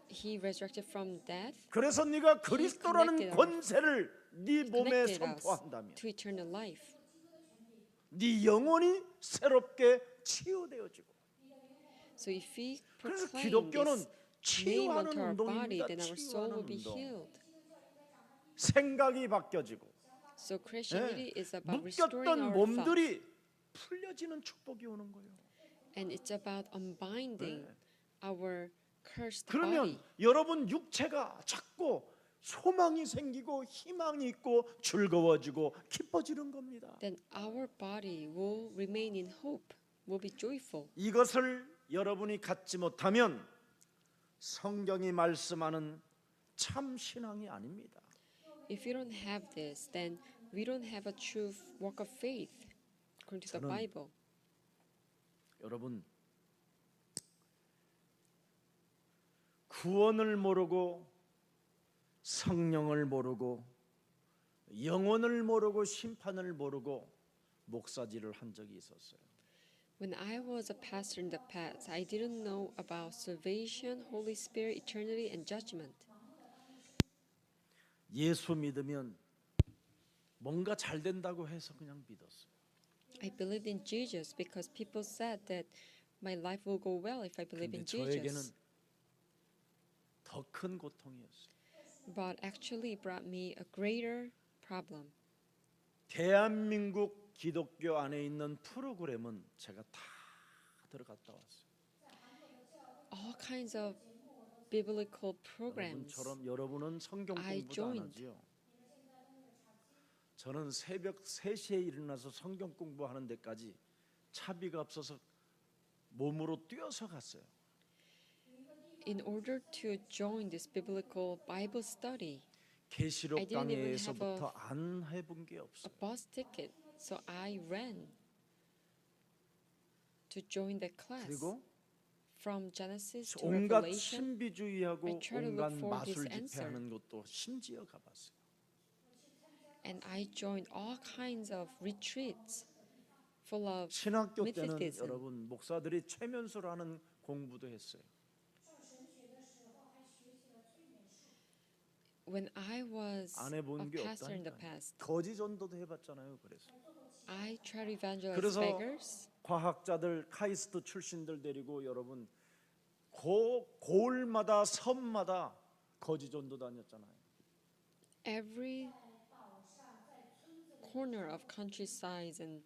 he resurrected from death 그래서 네가 그리스도라는 connected 권세를 네 몸에 connected us 선포한다면 to eternal life. 네 영혼이 새롭게 치유되어지고 So if we 그래서 proclaim 기독교는 this name 치유하는 unto our body, 운동입니다. then our soul will 치유하는 be 운동. healed. 생각이 바뀌어지고 So Christianity is about restoring 묶였던 our thoughts, 몸들이 풀려지는 축복이 오는 거예요. and it's about unbinding our cursed 그러면 body. 여러분 육체가 자꾸 소망이 생기고 희망이 있고 즐거워지고 기뻐지는 겁니다. Then our body will remain in hope, will be joyful. 이것을 여러분이 갖지 못하면 성경이 말씀하는 참 신앙이 아닙니다. If you don't have this, then we don't have a true walk of faith according to the 저는 Bible. 여러분 구원을 모르고 성령을 모르고 영혼을 모르고 심판을 모르고 목사질을 한 적이 있었어요. When I was a pastor in the past, I didn't know about salvation, Holy Spirit, eternity, and judgment. 예수 믿으면 뭔가 잘 된다고 해서 그냥 믿었어요. I believed in Jesus because people said that my life will go well if I believe 근데 in 저에게는 Jesus. 더 큰 고통이었어요. But actually it brought me a greater problem. 대한민국 기독교 안에 있는 프로그램은 제가 다 들어갔다 왔어요. All kinds of biblical programs. 여러분처럼 여러분은 성경 I 공부도 안 joined. 하지요. 저는 새벽 3시에 일어나서 성경 공부하는 데까지 차비가 없어서 몸으로 뛰어서 갔어요. In order to join this biblical Bible study, 계시록 I didn't even 강해에서부터 안 해본 게 a 없어요. bus ticket, so I ran to join the class. 그리고 From Genesis to 온갖 Revelation, 신비주의하고 I try to 온갖 look for this 마술 answer. 집회하는 것도 심지어 가봤어요. and I joined all kinds of retreats full of 신학교 때는 mysticism. 여러분 목사들이 최면수라는 공부도 했어요. When I was 안 a 해본 게 pastor in the 없다니까요. past, 거지 전도도 해봤잖아요. 그래서 I tried to evangelize 그래서 beggars. 과학자들 카이스트 출신들 데리고 여러분 고을마다 섬마다 거지 전도 다녔잖아요. Every corner of countrysides and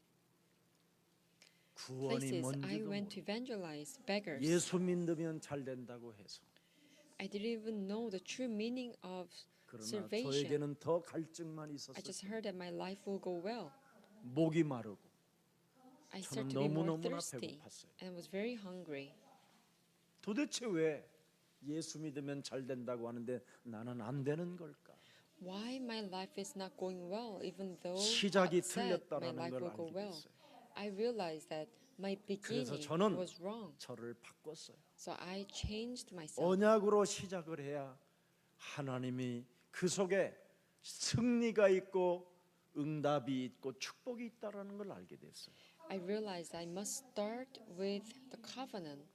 구원이 places I 뭔지도 went to 모르고 evangelize beggars. 예수 믿으면 잘 된다고 해서 I didn't even know the true meaning of 그러나 salvation. 저에게는 더 갈증만 I 있었어요. just heard that my life will go well. 목이 마르고 I 저는 started to be more 너무너무나 thirsty 배고팠어요. and was very hungry. 도대체 왜 예수 믿으면 잘 된다고 하는데 나는 안 되는 걸까? Why my life is not going well, even though 시작이 God said my 틀렸다라는 life 걸 will go 알게 well? 됐어요. I realized that my 그래서 beginning 저는 was wrong. 저를 바꿨어요. So I changed myself. 언약으로 시작을 해야 하나님이 그 속에 승리가 있고 응답이 있고 축복이 있다라는 걸 알게 됐어요. I realized I must start with the covenant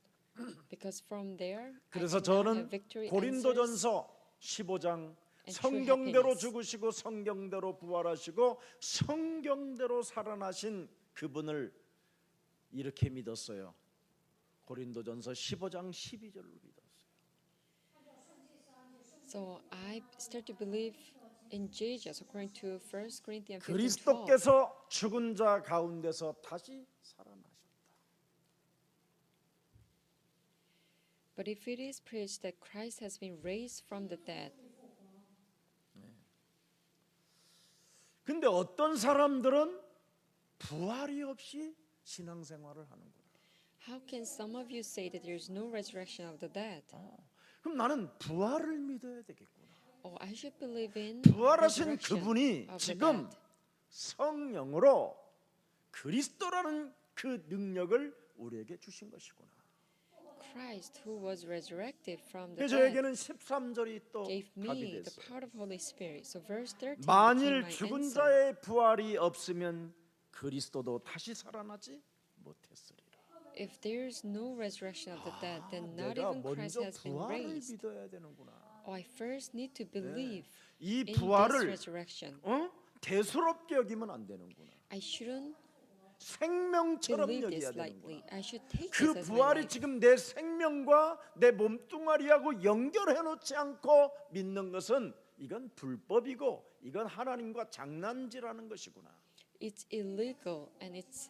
because from there 그래서 I can now 저는 have victory answers. 고린도전서 15장 and true 성경대로 happiness. 죽으시고 성경대로 부활하시고 성경대로 살아나신 그분을 이렇게 믿었어요. 고린도전서 15장 12절로 믿었어요. So I start to believe in Jesus according to 1 Corinthians 15:12. 그리스도께서 죽은 자 가운데서 다시 살아나셨다. But if it is preached that Christ has been raised from the dead, 근데 어떤 사람들은 부활이 없이 신앙생활을 하는구나. how can some of you say that there is no resurrection of the dead? 그럼 나는 부활을 믿어야 되겠구나. Oh, I should believe in 부활하신 resurrection 그분이 of the 지금 dead. 성령으로 그리스도라는 그 능력을 우리에게 주신 것이구나. Christ, who was resurrected from the 그래서 dead, 저에게는 13절이 또 gave 답이 me the 됐어요. power of Holy Spirit. So verse 13 became 만일 my 죽은 answer. 자의 부활이 없으면 그리스도도 다시 살아나지 못했으리라. If there is no resurrection of the dead, then not 내가 even Christ 먼저 has been 부활을 raised. 믿어야 되는구나. Oh, I first need to believe 이 in this 부활을 resurrection. 대수롭게 여기면 안 되는구나. I shouldn't 생명처럼 believe this 여겨야 lightly. 되는구나. I should take 그 this as my 부활이 life. 지금 내 생명과 내 몸뚱아리하고 연결해 놓지 않고 믿는 것은 이건 불법이고 이건 하나님과 장난질하는 것이구나. It's illegal and it's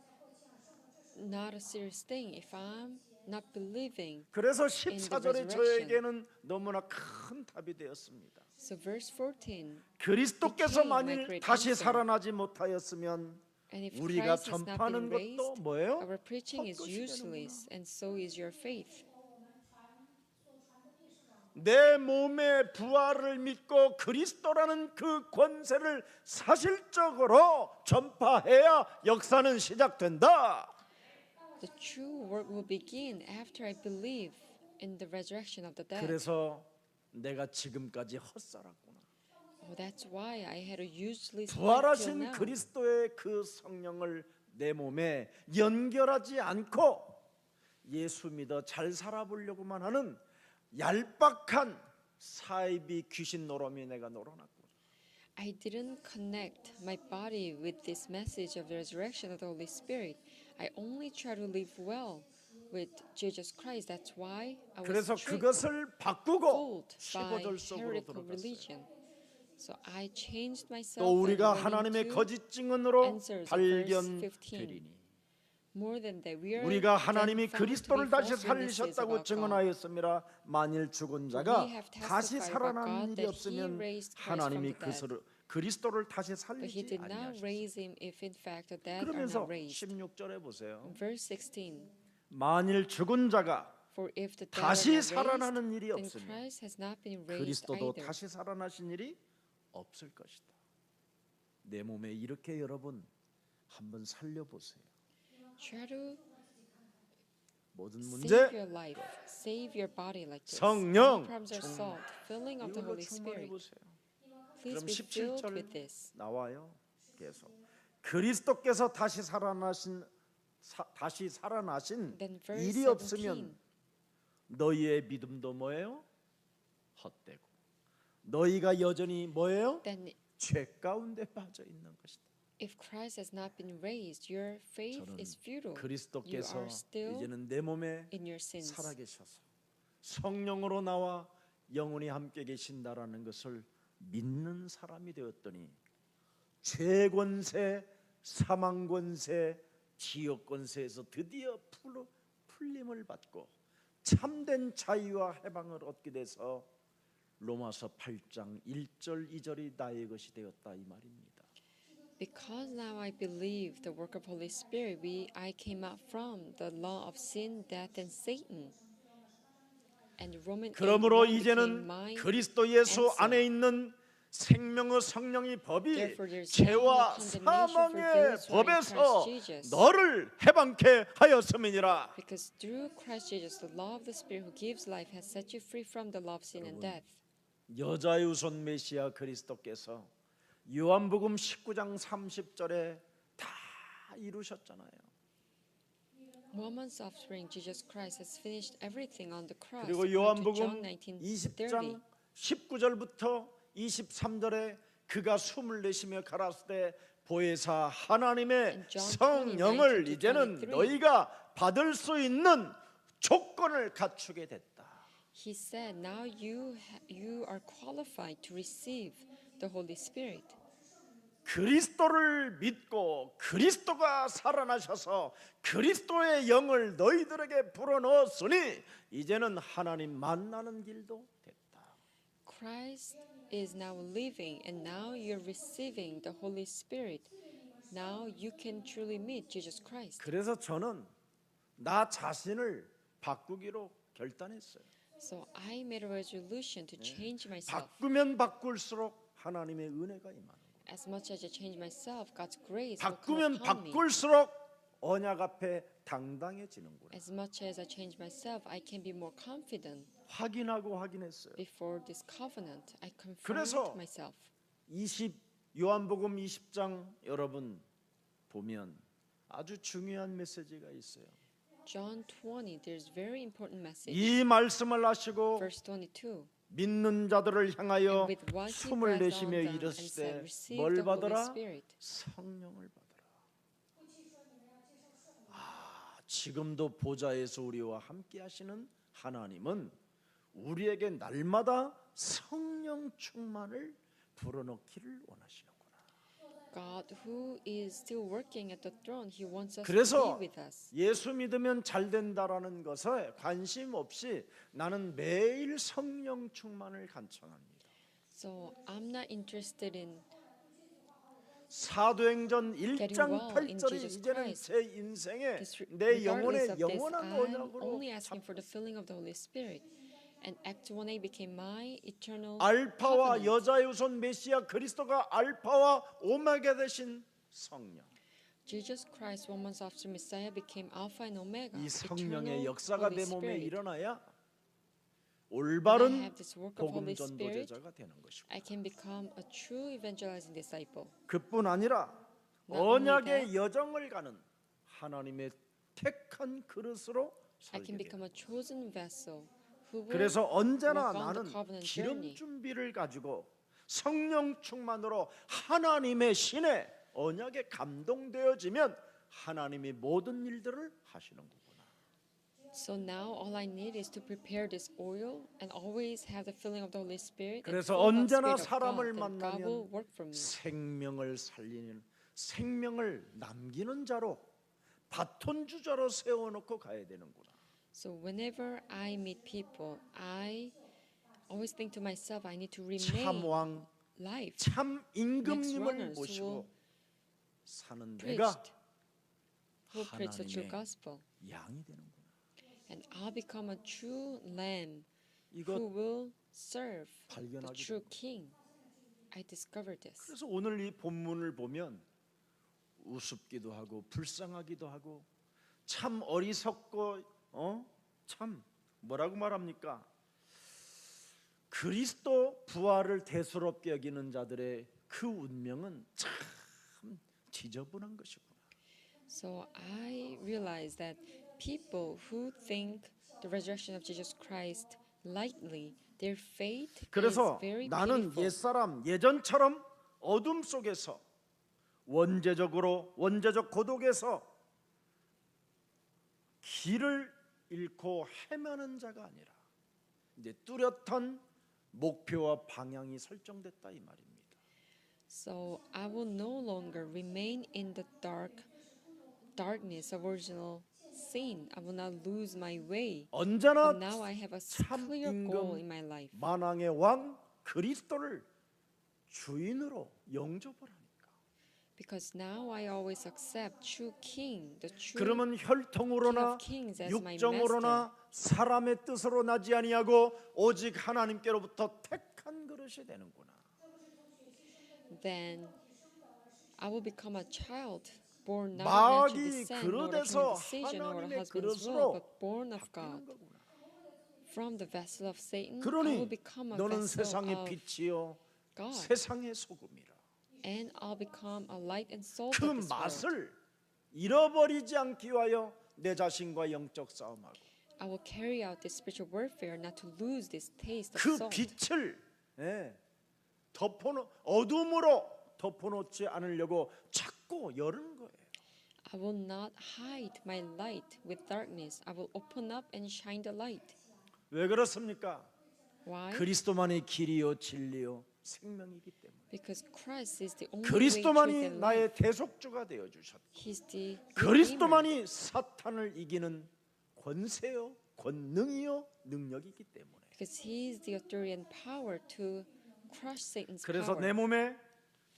not a serious thing if I'm not believing. 그래서 the 14절에 resurrection. 저에게는 너무나 큰 답이 되었습니다. So verse 14, 그리스도께서 became my 만일 great 다시 answer. 살아나지 못하였으면 and if 우리가 Christ has not 전파하는 been 것도 raised, 뭐예요? our preaching is 헛것이 useless, and so is your faith. 내 몸의 부활을 믿고 그리스도라는 그 권세를 사실적으로 전파해야 역사는 시작된다. The true work will begin after I believe in the resurrection of the dead. 그래서 내가 지금까지 헛살았구나. Oh, that's why I had a useless life till 부활하신 now. 그리스도의 그 성령을 내 몸에 연결하지 않고 예수 믿어 잘 살아보려고만 하는 얄팍한 사이비 귀신 노름이 내가 놀아났구나. I didn't connect my body with this message of the resurrection of the Holy Spirit. I only try to live well with Jesus Christ. That's why I was 그래서 tricked, 그것을 바꾸고 fooled by 15절 속으로 heretical 들어갔어요. religion. So I changed myself 또 우리가 and went 하나님의 into 거짓 증언으로 answers of verse 15. 발견되리니 More than that, we are 우리가 then 하나님이 found to be 그리스도를 다시 false witnesses 살리셨다고 about God. 증언하였음이라 만일 죽은 자가 We have 다시 testified about 살아난 God 일이 that He 없으면 raised Christ 하나님이 from the dead. 그리스도를 다시 But He 살리지 did not 아니하셨어요. raise him if in fact the dead are 그러면서 not raised. 16절에 보세요. Verse 16. 만일 죽은 자가 For if the dead 다시 are not raised, 살아나는 일이 then 없으면 Christ has not been raised 그리스도도 either. 다시 살아나신 일이 없을 것이다. 내 몸에 이렇게 여러분 한번 살려보세요. Try to 모든 save 문제 your life, save your body like this. 성령 Any problems are solved. Filling of the 이걸로 Holy Spirit. 충만해 보세요. Please 그럼 be filled 17절 with this. 나와요. 계속 그리스도께서 다시 살아나신 Then verse 일이 17. 없으면 너희의 믿음도 뭐예요? 헛되고 너희가 여전히 뭐예요? Then 죄 가운데 빠져 있는 것이다. if Christ has not been raised, your faith 저는 is futile. You 그리스도께서 are still 이제는 내 몸에 in your sins. 살아계셔서 성령으로 나와 영원히 함께 계신다라는 것을 믿는 사람이 되었더니 죄권세, 사망권세, 지옥권세에서 드디어 풀림을 받고 참된 자유와 해방을 얻게 돼서 로마서 8장 1절 2절이 나의 것이 되었다 이 말입니다. Because now I believe the work of Holy Spirit, I came out from the law of sin, death, and Satan. And Roman 그러므로 8:1 became 이제는 my 그리스도 예수 answer. 안에 있는 생명의 성령의 법이 Therefore, there's 죄와 no condemnation for 사망의 those who are in 법에서 Christ Jesus. 너를 해방케 하였음이니라. Because through Christ Jesus, the law of the Spirit who gives life has set you free from the law of sin and death. 여자의 우선 메시아 그리스도께서 요한복음 19장 30절에 다 이루셨잖아요. Woman's offspring, Jesus Christ, has finished everything on the cross. 그리고 according to John 요한복음 19:30. 20장 19절부터 23절에 그가 숨을 내쉬며 가라사대 보혜사 하나님의 And John 성령을 20, 이제는 23. 너희가 받을 수 있는 조건을 갖추게 됐다. He said, now you are qualified to receive the Holy Spirit. 그리스도를 믿고 그리스도가 살아나셔서 그리스도의 영을 너희들에게 불어넣었으니 이제는 하나님 만나는 길도 됐다. Christ is now living and now you're receiving the Holy Spirit. Now you can truly meet Jesus Christ. 그래서 저는 나 자신을 바꾸기로 결단했어요. So I made a resolution to change myself. 바꾸면 바꿀수록 하나님의 은혜가 임하는 거예요. As much as I change myself, God's grace will come 바꾸면 upon me. 바꿀수록 언약 앞에 당당해지는구나. As much as I change myself, I can be more confident 확인하고 확인했어요. before this covenant. I 그래서 confront myself. 요한복음 20장 여러분 보면 아주 중요한 메시지가 있어요. John 20, there's very important message. 이 말씀을 하시고 Verse 22. 믿는 자들을 향하여 And with what he 숨을 breathed 내쉬며 on them and 이르시되 said, receive 뭘 the Holy 받으라? Spirit. 성령을 받으라. 지금도 보좌에서 우리와 함께 하시는 하나님은 우리에게 날마다 성령 충만을 불어넣기를 원하시는구나. God who is still working at the throne, He wants us to 그래서 be with us. 예수 믿으면 잘 된다라는 것에 관심 없이 나는 매일 성령 충만을 간청합니다. So I'm not interested in 사도행전 Getting 1장 well in 8절이 Jesus 이제는 Christ. 제 인생에 this. 내 Regardless 영혼의 of this, 영원한 I'm 언약으로 only asking for the filling of the Holy Spirit. And Act 1A became my eternal 알파와 covenant. 여자의 후손 메시아 그리스도가 알파와 오메가 되신 성령. Jesus Christ, 1 month after Messiah, became Alpha and Omega, 이 성령의 eternal 역사가 Holy 내 몸에 Spirit. 일어나야 When I 올바른 have this work of 복음 Holy Spirit, 전도제자가 되는 것이고, I can become a true evangelizing disciple. 그뿐 아니라 Not only 언약의 that, 여정을 가는 하나님의 택한 그릇으로 I 살게 can 됩니다. become a chosen vessel who will 그래서 언제나 walk on the 나는 covenant 기름 journey. 준비를 가지고 성령 충만으로 하나님의 신의 언약에 감동되어지면 하나님이 모든 일들을 하시는 거구나. So now all I need is to prepare this oil and always have the filling of the Holy Spirit. And 그래서 full of the 언제나 Spirit of 사람을 God, then God will 만나면 work for me. 생명을 살리는, 생명을 남기는 자로, 바톤 주자로 세워놓고 가야 되는구나. So whenever I meet people, I always think to myself, I need to remain 참왕, life. 참 임금님을 runners 모시고 will 사는 preached, 내가 who preach the true 하나님의 gospel. 양이 되는구나. And I'll become a true lamb who 이것 will serve the 발견하게 true 됩니다. king. I discovered this. 그래서 오늘 이 본문을 보면 우습기도 하고 불쌍하기도 하고 참 어리석고 참 뭐라고 말합니까? 그리스도 부활을 대수롭게 여기는 자들의 그 운명은 참 지저분한 것이구나. So I realized that people who think the resurrection of Jesus Christ lightly, their fate 그래서 is very 나는 pitiful. 옛사람 예전처럼 어둠 속에서 원죄적 고독에서 길을 잃고 헤매는 자가 아니라 이제 뚜렷한 목표와 방향이 설정됐다 이 말입니다. So I will no longer remain in the darkness of original sin. I will not lose my way. 언제나 But now I have a 참 clear goal 임금 in my life. 만왕의 왕 그리스도를 주인으로 영접을 하니까. Because now I always accept true king, the true 그러면 King 혈통으로나 of kings as my master. 육정으로나 사람의 뜻으로 나지 아니하고 오직 하나님께로부터 택한 그릇이 되는구나. Then I will become a child born not of 마귀 natural descent, nor of 그릇에서 human decision, or a 하나님의 husband's will, 그릇으로 but born of 바뀌는 God. 거구나. From the vessel of Satan, I 그러니 will become a 너는 vessel 세상의 of 빛이요 God, 세상의 소금이라. and I'll become a light and salt 그 of this world. 맛을 잃어버리지 않기 위하여 내 자신과 영적 싸움하고 I will carry out this spiritual warfare not to lose this taste of 그 salt. 빛을 어둠으로 덮어놓지 않으려고 자꾸 여는 거예요. I will not hide my light with darkness. I will open up and shine the light. 왜 그렇습니까? Why? 그리스도만이 길이요 진리요 생명이기 때문에. Because Christ is the only way, truth, 그리스도만이 and life. 나의 대속주가 되어 주셨고 He's the Redeemer. 그리스도만이 사탄을 이기는 권세요 권능이요 능력이기 때문에. Because He is the authority and power to crush Satan's 그래서 power. 내 몸에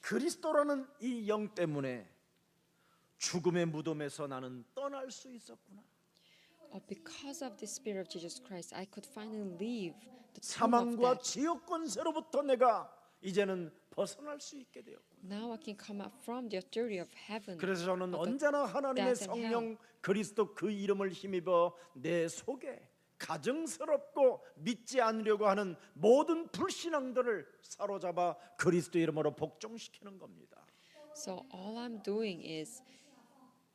그리스도라는 이 영 때문에 죽음의 무덤에서 나는 떠날 수 있었구나. Because of the Spirit of Jesus Christ, I could finally leave the tomb of 사망과 death. 지옥 권세로부터 내가 이제는 벗어날 수 있게 되었고. Now I can come out from the authority of heaven. 그래서 저는 of the 언제나 하나님의 death and 성령 그리스도 그 이름을 힘입어 내 속에 가증스럽고 믿지 않으려고 하는 모든 불신앙들을 사로잡아 그리스도 이름으로 복종시키는 겁니다. So all I'm doing is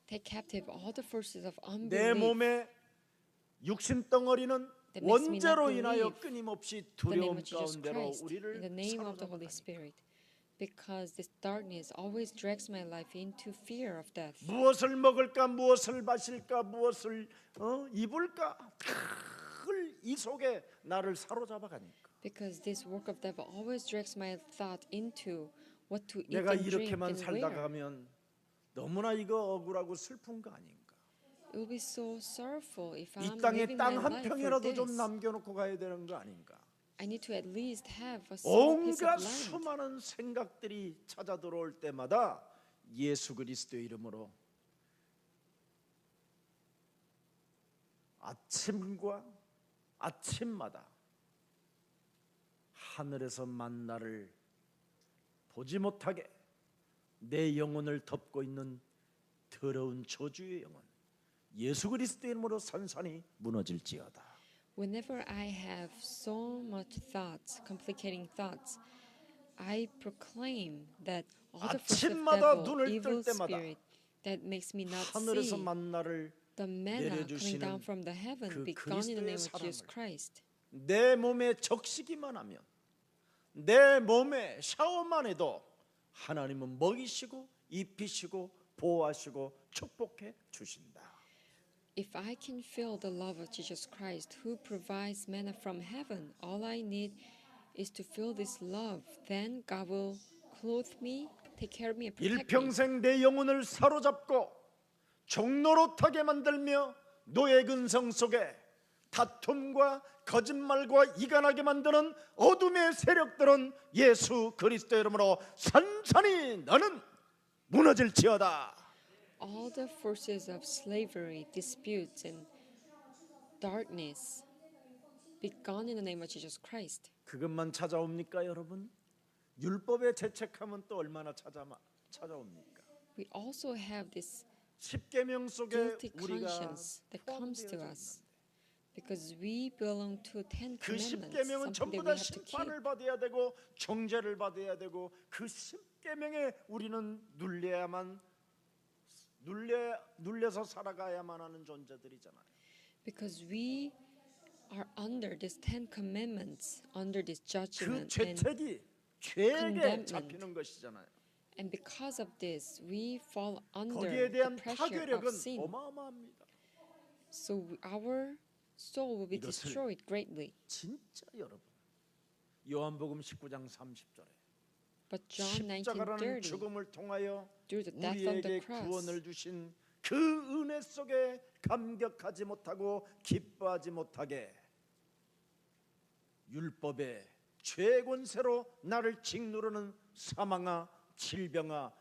take captive all the forces of 내 unbelief. 몸에 육신 덩어리는 That makes me not 원죄로 인하여 believe 끊임없이 the name 두려움 of Jesus 가운데로 Christ, in 우리를 the name of the Holy 사로잡아가니까. Spirit. Because this darkness always drags my life into fear of death. 무엇을 먹을까 무엇을 마실까 무엇을 입을까 늘 이 속에 나를 사로잡아가니까. Because this work of devil always drags my thought into what to eat 내가 and drink 이렇게만 and 살다가 wear. 가면 너무나 이거 억울하고 슬픈 거 아닌가. It will be so sorrowful if 이 I'm 땅에 living 땅 my 한 life for 평이라도 좀 this. 남겨놓고 가야 되는 거 아닌가. I need to at least have a small piece 온갖 of land. 수많은 생각들이 찾아 들어올 때마다 예수 그리스도의 이름으로 아침마다 하늘에서 만나를 보지 못하게 내 영혼을 덮고 있는 더러운 저주의 영혼 예수 그리스도의 이름으로 산산이 무너질지어다. Whenever I have so much thoughts, complicating thoughts, I proclaim that all the forces of 아침마다 devil, 눈을 evil 뜰 때마다 spirit that makes me not 하늘에서 see 만나를 the manna coming 내려주시는 down from the heaven, 그 be gone in the name of 그리스도의 Jesus 사랑을 Christ. 내 몸에 적시기만 하면 내 몸에 샤워만 해도 하나님은 먹이시고 입히시고 보호하시고 축복해 주신다. If I can feel the love of Jesus Christ who provides manna from heaven, all I need is to feel this love. Then God will clothe me, take care of me, and protect me. 일평생 내 영혼을 사로잡고 종노릇하게 만들며 노예 근성 속에 다툼과 거짓말과 이간하게 만드는 어둠의 세력들은 예수 그리스도의 이름으로 산산이 너는 무너질지어다. All the forces of slavery, disputes, and darkness be gone in the name of Jesus Christ. 그것만 찾아옵니까 여러분? 율법의 죄책함은 또 얼마나 찾아옵니까? We also have this 십계명 속에 guilty 우리가 conscience that comes to 포함되어져 us because we belong to 10 그 commandments, 십계명은 something 전부 that we 다 have to keep. 심판을 받아야 되고 정죄를 받아야 되고 그 십계명에 우리는 눌려서 살아가야만 하는 존재들이잖아요. Because we are under these 10 commandments, under this 그 judgment, and 죄책이 죄에게 condemnment. 잡히는 것이잖아요. because of this, we fall under 거기에 the 대한 pressure of 파괴력은 sin. 어마어마합니다. So our soul will be 이것을 destroyed greatly. 진짜 여러분 요한복음 19장 30절에 But John 십자가라는 19:30, 죽음을 통하여 through the death on the 우리에게 cross, 구원을 주신 그 은혜 속에 감격하지 못하고 기뻐하지 못하게 율법의 죄의 권세로 나를 짓누르는 사망아 질병아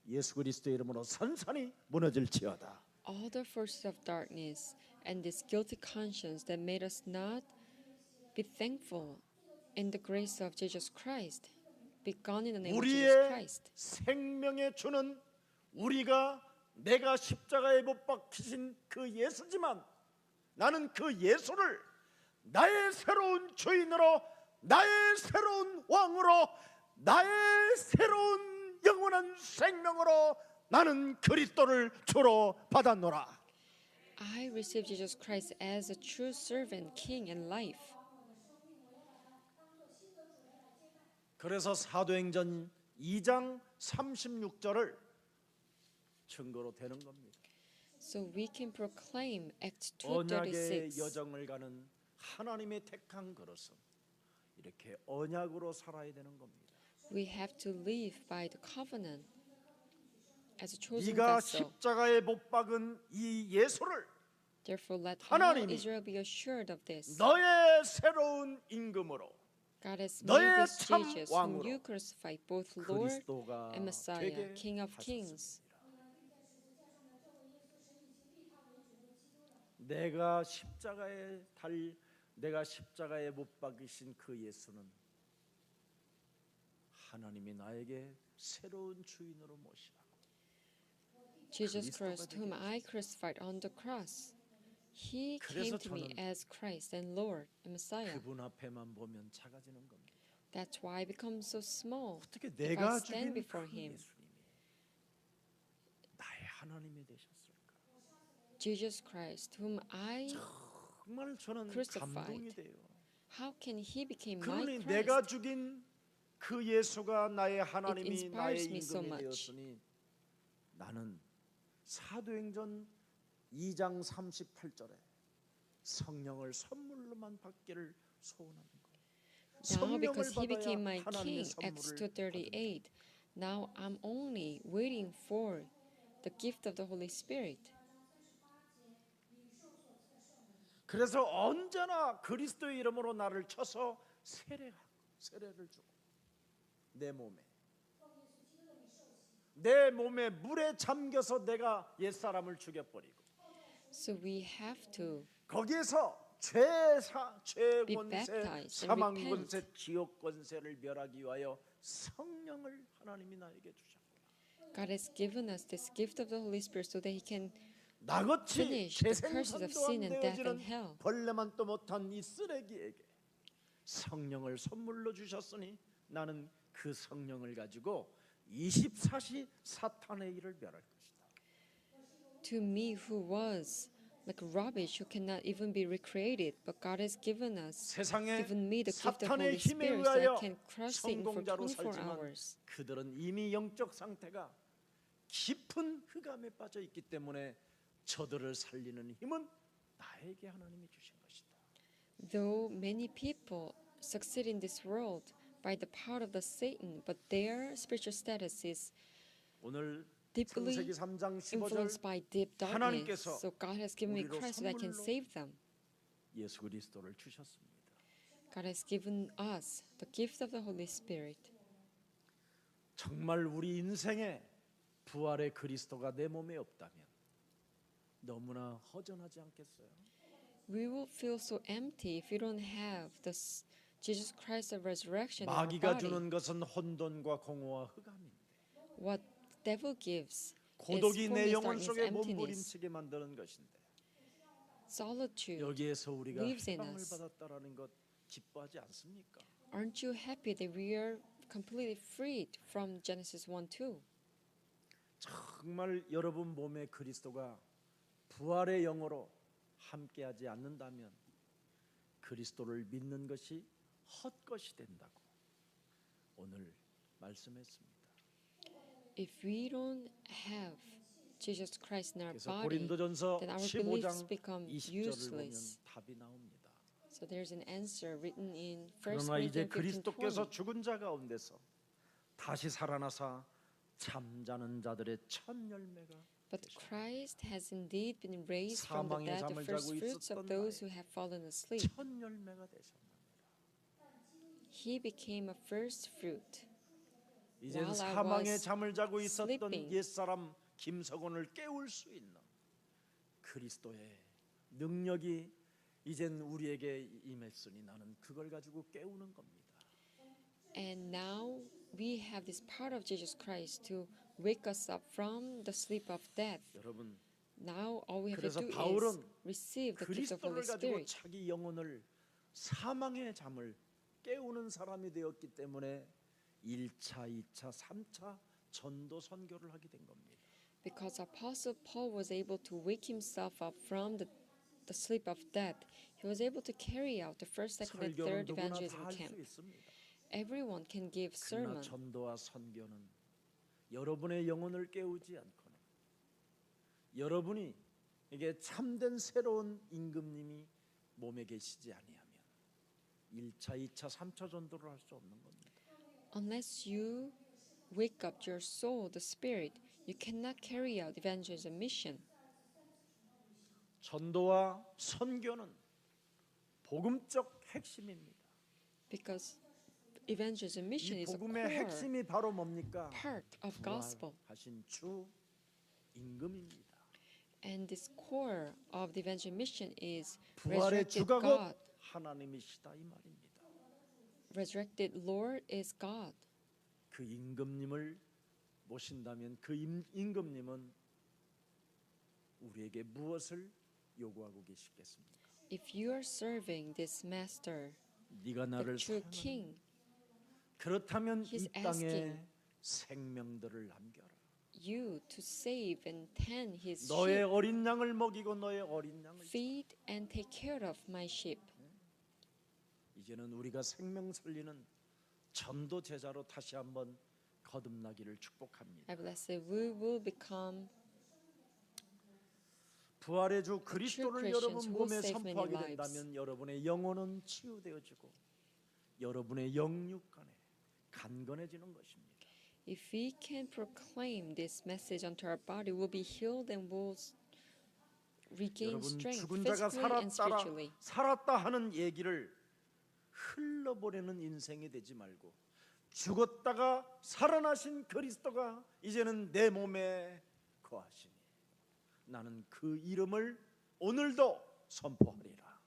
예수 그리스도의 이름으로 산산이 무너질지어다. all the forces of darkness and this guilty conscience that made us not be thankful in the grace of Jesus Christ, be gone in the name of Jesus 우리의 Christ. 생명의 주는 내가 십자가에 못 박히신 그 예수지만 나는 그 예수를 나의 새로운 주인으로 나의 새로운 왕으로 나의 새로운 영원한 생명으로 나는 그리스도를 주로 받았노라. I receive Jesus Christ as a true servant, king, and life. 그래서 사도행전 2장 36절을 증거로 되는 겁니다. So we can proclaim Acts 언약의 2:36. 여정을 가는 하나님의 택한 그릇은 이렇게 언약으로 살아야 되는 겁니다. We have to live by the covenant as a chosen 네가 vessel. 십자가에 못 박은 이 예수를 Therefore, let all 하나님이 Israel be assured of this. 너의 새로운 임금으로 God has 너의 made this 참 Jesus, whom 왕으로 you crucified, both Lord 그리스도가 and Messiah, 되게 King of Kings. 하셨습니다. 내가 십자가에 못 박이신 그 예수는 하나님이 나에게 새로운 주인으로 모시라고 Jesus 그리스도가 Christ, 되게 whom I crucified on the cross. He came 그래서 to me 저는 as Christ and Lord and Messiah. 그분 앞에만 보면 작아지는 겁니다. That's why I become so small. 어떻게 If I 내가 stand 죽인 before 그 Him, 예수님이 나의 하나님이 되셨을까? Jesus Christ, whom I, 정말 저는 crucified. 감동이 돼요. how can He become my 그러니 Christ? 내가 죽인 그 예수가 나의 하나님이 나의 inspires me so 임금이 much. 되었으니 나는 사도행전 2장 38절에 성령을 선물로만 받기를 소원하는 거예요. Now because He 받아야 became my 하나님의 King, Acts 선물을 받는 2:38. Now I'm only waiting for the gift of the Holy Spirit. 그래서 언제나 그리스도의 이름으로 나를 쳐서 세례를 주고 내 몸에 물에 잠겨서 내가 옛사람을 죽여버리고 So we have to 거기에서 죄 be 권세, baptized and 사망 repent. 권세, 지옥 권세를 멸하기 위하여 성령을 하나님이 나에게 주셨구나. God has given us this gift of the Holy Spirit so that He can 나같이 finish the curses of sin and death and 재생산도안 hell. 되어지는 벌레만 또 못한 이 쓰레기에게 성령을 선물로 주셨으니 나는 그 성령을 가지고 24시 사탄의 일을 멸할 것이다. To me, who was like rubbish, who cannot even be recreated, but God has given 세상에 me the gift of 사탄의 Holy 힘에 Spirit so I 의하여 can crush Satan for 성공자로 24 살지만 hours. 그들은 이미 영적 상태가 깊은 흑암에 빠져 있기 때문에 저들을 살리는 힘은 나에게 하나님이 주신 것이다. Though many people succeed in this world by the power of the Satan, but their spiritual status is 오늘 deeply 창세기 3장 15절 influenced by deep darkness. 하나님께서 So God has given me 우리로 Christ so that I can 선물로 save them. 예수 그리스도를 주셨습니다. God has given us the gift of the Holy Spirit. 정말 우리 인생에 부활의 그리스도가 내 몸에 없다면 너무나 허전하지 않겠어요? We will feel so empty if we don't have Jesus Christ of resurrection in our 마귀가 body. 주는 것은 혼돈과 공허와 흑암인데 What devil gives is 고독이 내 formless 영혼 darkness, 속에 emptiness. 몸부림치게 만드는 것인데 Solitude. 여기에서 우리가 lives in 해방을 us. 받았다라는 것 기뻐하지 않습니까? Aren't you happy that we are completely freed from Genesis 1:2? 정말 여러분 몸에 그리스도가 부활의 영으로 함께하지 않는다면 그리스도를 믿는 것이 헛것이 된다고 오늘 말씀했습니다. If we don't have Jesus Christ in our 그래서 body, 고린도전서 then our 15장 beliefs become 20절을 보면 useless. 답이 나옵니다. So there's an answer written in 1 그러나 이제 Corinthians 그리스도께서 15:20. 죽은 자 가운데서 다시 살아나사 잠자는 자들의 첫 열매가 But Christ has indeed been raised from the 사망의 dead, the 잠을 first 자고 fruits 있었던 of those who 나의 have fallen asleep. 첫 열매가 되셨나니 He became a first fruit. 이젠 While I 사망의 was 잠을 자고 있었던 sleeping. 옛사람 김석원을 깨울 수 있는 그리스도의 능력이 이젠 우리에게 임했으니 나는 그걸 가지고 깨우는 겁니다. And now we have this part of Jesus Christ to wake us up from the sleep of death. 여러분 Now all we have to 그래서 do is 바울은 receive the gift of Holy 그리스도를 가지고 Spirit. 자기 영혼을 사망의 잠을 깨우는 사람이 되었기 때문에 1차, 2차, 3차 전도 선교를 하게 된 겁니다. Because Apostle Paul was able to wake himself up from the sleep of death, he was able to carry out the first, second, and 설교는 third 누구나 evangelism 다 할 수 camp. 있습니다. Everyone can give 그러나 sermon, 전도와 선교는 여러분의 영혼을 깨우지 않고는 여러분이 이게 참된 새로운 임금님이 몸에 계시지 아니하면 1차, 2차, 3차 전도를 할 수 없는 겁니다. unless you wake up your soul, the spirit. You cannot carry out evangelism mission. 전도와 선교는 복음적 핵심입니다. Because evangelism mission 이 is a 복음의 core 핵심이 바로 뭡니까? part of gospel. 부활하신 주 임금입니다. And this core of the evangelism mission is 부활의 resurrected 주가 곧 God. 하나님이시다 이 말입니다. Resurrected Lord is God. 그 임금님을 모신다면 그 임금님은 우리에게 무엇을 요구하고 계시겠습니까? If you are serving this master, 네가 the 나를 true 사랑하는 king, 그렇다면 이 He's 땅에 asking 생명들을 남겨라. you to save and tend his 너의 sheep, 어린 양을 먹이고 너의 어린 양을 feed and take care of my sheep. 이제는 우리가 생명 살리는 전도 제자로 다시 한번 거듭나기를 축복합니다. I bless that we will become 부활의 주 그리스도를 Christians 여러분 who will 몸에 save many 선포하게 lives. 된다면 여러분의 영혼은 치유되어지고 여러분의 영육간에 간건해지는 것입니다. if we can proclaim this message unto our body, we'll be healed and will regain 여러분 strength 죽은 자가 physically and spiritually. 살았다 하는 얘기를 흘러보내는 인생이 되지 말고 죽었다가 살아나신 그리스도가 이제는 내 몸에 거하시니 나는 그 이름을 오늘도 선포하리라.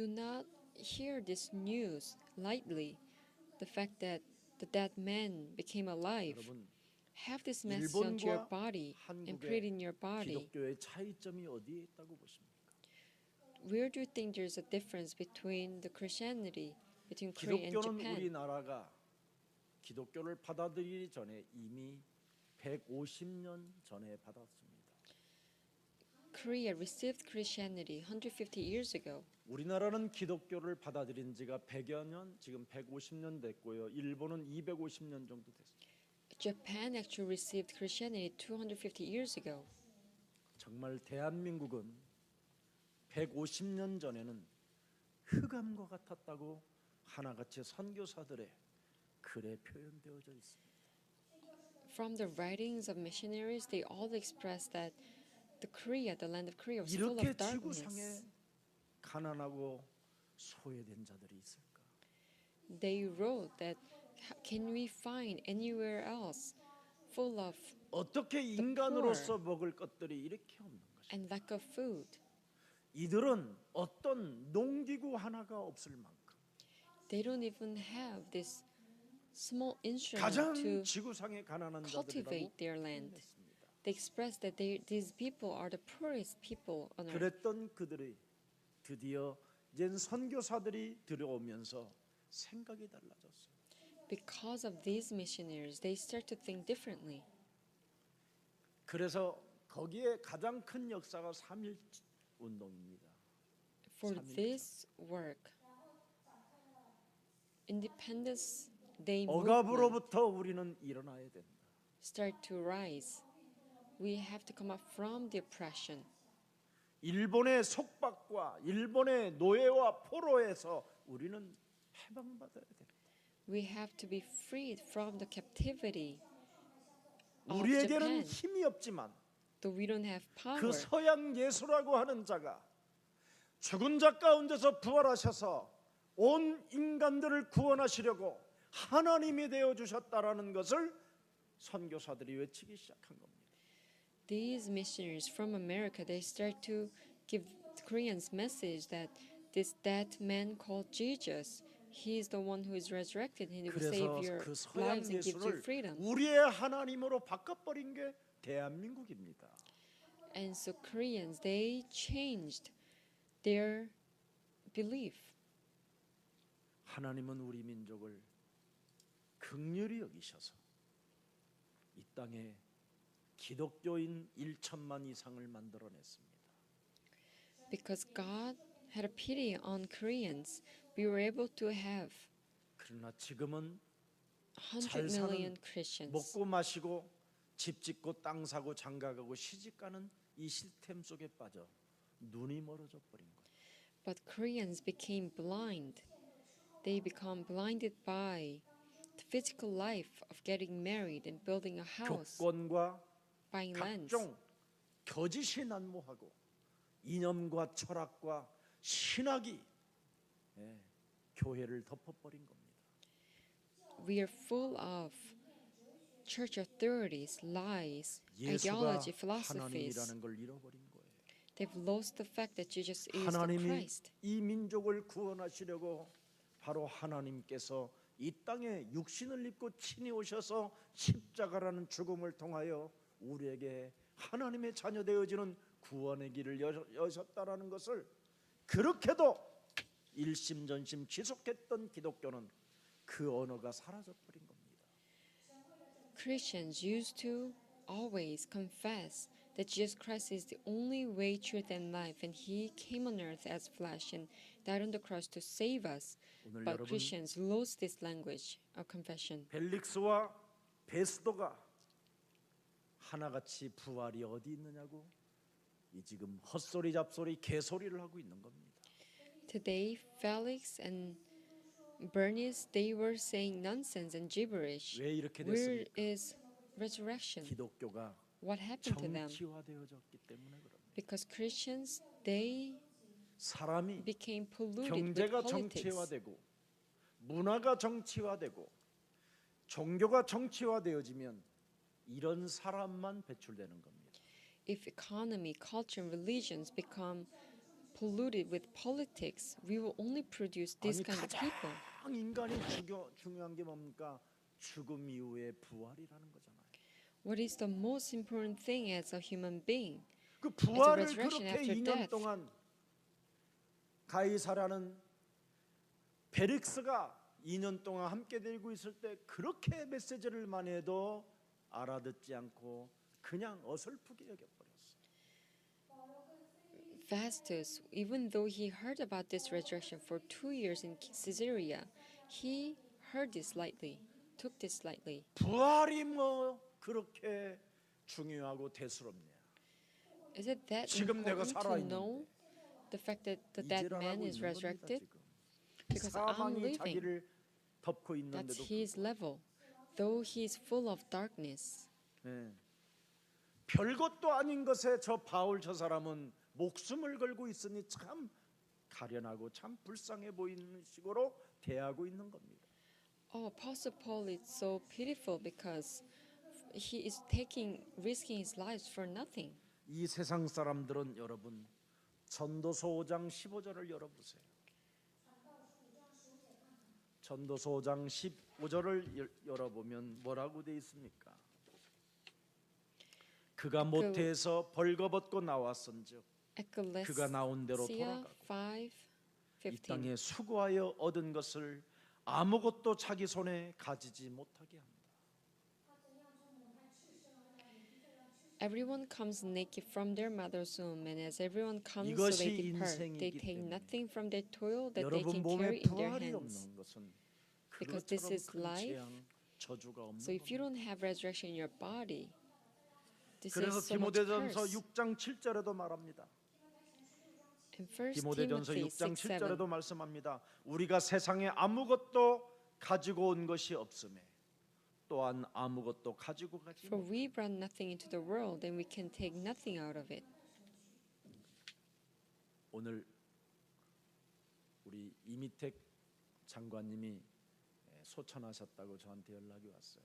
do not hear this news lightly. The fact that the dead man became alive. 여러분, Have this message onto your 일본과 body and put it in 한국의 your body. 기독교의 차이점이 어디에 있다고 보십니까? Where do you think there's a difference between the Christianity between Korea and 기독교는 Japan? 우리나라가 기독교를 받아들이기 전에 이미 150년 전에 받았습니다. Korea received Christianity 150 years ago. 우리나라는 기독교를 받아들인 지가 100여 년, 지금 150년 됐고요. 일본은 250년 정도 됐습니다. Japan actually received Christianity 250 years ago. 정말 대한민국은 150년 전에는 흑암과 같았다고 하나같이 선교사들의 글에 표현되어져 있습니다. From the writings of missionaries, they all expressed that the land of Korea was full 이렇게 of darkness. 지구상에 가난하고 소외된 자들이 있을까? They wrote that can we find anywhere else full of 어떻게 인간으로서 먹을 것들이 이렇게 없는 것이? and lack of food? 이들은 어떤 농기구 하나가 없을 만큼 They don't even have this small instrument 가장 to 지구상에 가난한 cultivate 자들이라고 their land. 표현했습니다. They express that these people are the poorest people on earth. 그랬던 그들이 드디어 이젠 선교사들이 들어오면서 생각이 달라졌어요. Because of these missionaries, they start to think differently. 그래서 거기에 가장 큰 역사가 3.1 운동입니다. For 3.1 this work, Independence Day movement 억압으로부터 우리는 일어나야 된다. start to rise. We have to come up from the oppression. 일본의 속박과 일본의 노예와 포로에서 우리는 해방받아야 된다. We have to be freed from the captivity of 우리에게는 Japan. 힘이 없지만 Though we don't have power, 그 서양 예수라고 하는 자가 죽은 자 가운데서 부활하셔서 온 인간들을 구원하시려고 하나님이 되어 주셨다라는 것을 선교사들이 외치기 시작한 겁니다. these missionaries from America, they start to give the Koreans message that this dead man called Jesus, he is the one who is resurrected and he will save 그래서 your 그 서양 lives and gives you 예수를 freedom. 우리의 하나님으로 바꿔버린 게 대한민국입니다. And so Koreans, they changed their belief. 하나님은 우리 민족을 긍휼히 여기셔서 이 땅에 기독교인 1천만 이상을 만들어냈습니다. Because God had a pity on Koreans, we were able to have 그러나 지금은 100 잘 million 사는, Christians. 먹고 마시고 집 짓고 땅 사고 장가 가고 시집 가는 이 시스템 속에 빠져 눈이 멀어져 버린 거예요. But Koreans became blind. They become blinded by the physical life of getting married and building a house, 교권과 buying lands. 각종 거짓이 난무하고 이념과 철학과 신학이 교회를 덮어버린 겁니다. We are full of church authorities, lies, 예수가 ideology, philosophies. 하나님이라는 걸 잃어버린 거예요. They've lost the fact that Jesus is the 하나님이 Christ. 이 민족을 구원하시려고 바로 하나님께서 이 땅에 육신을 입고 친히 오셔서 십자가라는 죽음을 통하여 우리에게 하나님의 자녀 되어지는 구원의 길을 여셨다라는 것을 그렇게도 일심전심 지속했던 기독교는 그 언어가 사라져 버린 겁니다. Christians used to always confess that Jesus Christ is the only way, truth, and life, and He came on earth as flesh and died on the cross to save us. 오늘 But 여러분 Christians lost this language of confession. 벨릭스와 베스도가 하나같이 부활이 어디 있느냐고 이 지금 헛소리 잡소리 개소리를 하고 있는 겁니다. Today, Felix and Bernice, they were saying nonsense and gibberish. 왜 이렇게 Where 됐습니까? is resurrection? 기독교가 What happened to them? 정치화되어졌기 때문에 그럽니다. Because Christians, they 사람이 became polluted with 경제가 politics. 정치화되고 문화가 정치화되고 종교가 정치화되어지면 이런 사람만 배출되는 겁니다. If economy, culture, and religions become polluted with politics, we will only produce this 아니 kind of people. 가장 인간이 중요한 게 뭡니까? 죽음 이후의 부활이라는 거잖아요. What is the most important thing as a human being? 그 부활을 resurrection 그렇게 after 2년 death. 동안 가이사라는 벨릭스가 2년 동안 함께 들고 있을 때 그렇게 메시지를 많이 해도 알아듣지 않고 그냥 어설프게 여겨버렸어. Festus, even though he heard about this resurrection for 2 years in Caesarea, he heard this lightly, took this lightly. 부활이 뭐 그렇게 중요하고 대수롭냐? Is it that 지금 내가 important to 살아있는데. know the fact that the dead man 이질하고 is 있는 겁니다, resurrected? 지금. Because I'm 사망이 living. 자기를 덮고 That's 있는데도 his level, though he is full of darkness. 예. 별것도 아닌 것에 저 바울 저 사람은 목숨을 걸고 있으니 참 가련하고 참 불쌍해 보이는 식으로 대하고 있는 겁니다. Oh, Apostle Paul is so pitiful because he is risking his lives for nothing. 이 세상 사람들은 여러분 전도서 5장 15절을 열어보세요. 전도서 5장 15절을 열어보면 뭐라고 돼 있습니까? 그가 모태에서 벌거벗고 나왔은즉 그가 나온 대로 돌아가고 5:15. 이 땅에 수고하여 얻은 것을 아무것도 자기 손에 가지지 못하게 한다. Everyone comes naked from their mother's womb, and as everyone comes, so 이것이 they depart. They 인생이기 take 때문에 nothing from their toil that they 여러분 can 몸에 carry in their 부활이 hands. 없는 것은 Because this 그것처럼 is 큰 life. 재앙, 저주가 없는 So if you 겁니다. don't have resurrection in your body, this 그래서 is so much 디모데전서 curse. 6장 7절에도 말합니다. In 1 디모데전서 Timothy 6장 6:7, 7절에도 말씀합니다. 우리가 세상에 아무것도 가지고 온 것이 없음에 또한 아무것도 가지고 가지 for 못. we brought nothing into the world, and we can take nothing out of it. 오늘 우리 이미택 장관님이 소천하셨다고 저한테 연락이 왔어요.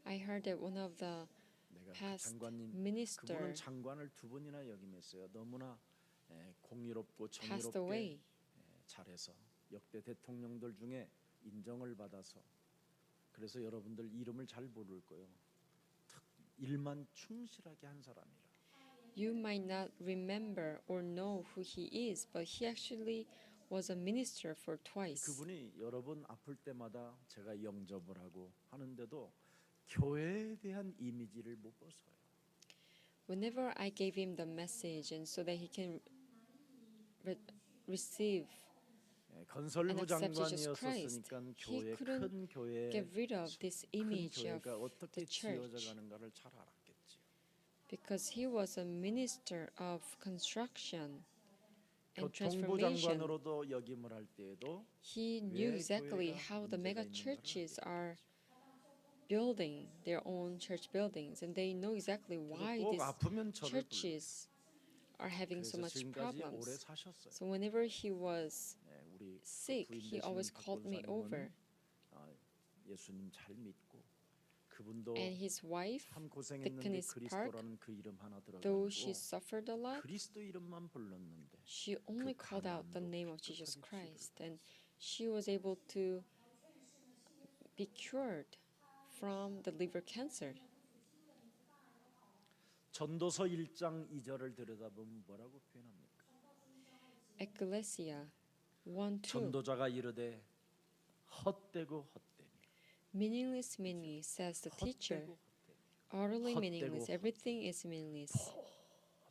I heard that one of the 내가 그 past 장관님 minister 그분은 장관을 2번이나 역임했어요. 너무나 공의롭고 passed 정의롭게 away. 잘해서 역대 대통령들 중에 인정을 받아서 그래서 여러분들 이름을 잘 모를 거예요. 일만 충실하게 한 사람이라. You might not remember or know who he is, but he actually was a minister for twice. 그분이 여러분 아플 때마다 제가 영접을 하고 하는데도 교회에 대한 이미지를 못 벗어요. Whenever I gave him the message, and so that he can receive 건설부 and accept Jesus 장관이었으니까 Christ, 교회 he couldn't 큰 교회 get rid of this 큰 image of 교회가 어떻게 the church. 지어져 가는가를 잘 알았겠지요. because he was a minister of construction and 교통부 transformation. 장관으로도 역임을 할 때에도 He knew 왜 exactly 교회가 how the 문제가 mega 있는가를 churches 알겠죠. are building their own church buildings, and they know exactly why 꼭 these 아프면 저를 불러요. churches are having so 그래서 much 지금까지 오래 problems. 사셨어요. So whenever he was 우리 sick, 부인 he 되시는 always called me over. 박권사님은 예수님 잘 믿고 그분도 And his wife, 참 고생했는데 Deaconess 그리스도라는 그 이름 하나 though she 들어가지고 suffered a lot, 그리스도 이름만 불렀는데 she only 그 called out the 가난도 name of Jesus 깨끗하게 Christ, and she was able to be cured from the liver cancer. 전도서 1장 2절을 들여다보면 뭐라고 표현합니까? Ecclesia 1:2. 전도자가 이르되 헛되고 헛되니 Meaningless, meaningless, says the teacher. 헛되고 헛되니 Utterly 헛되고 meaningless. Everything is meaningless.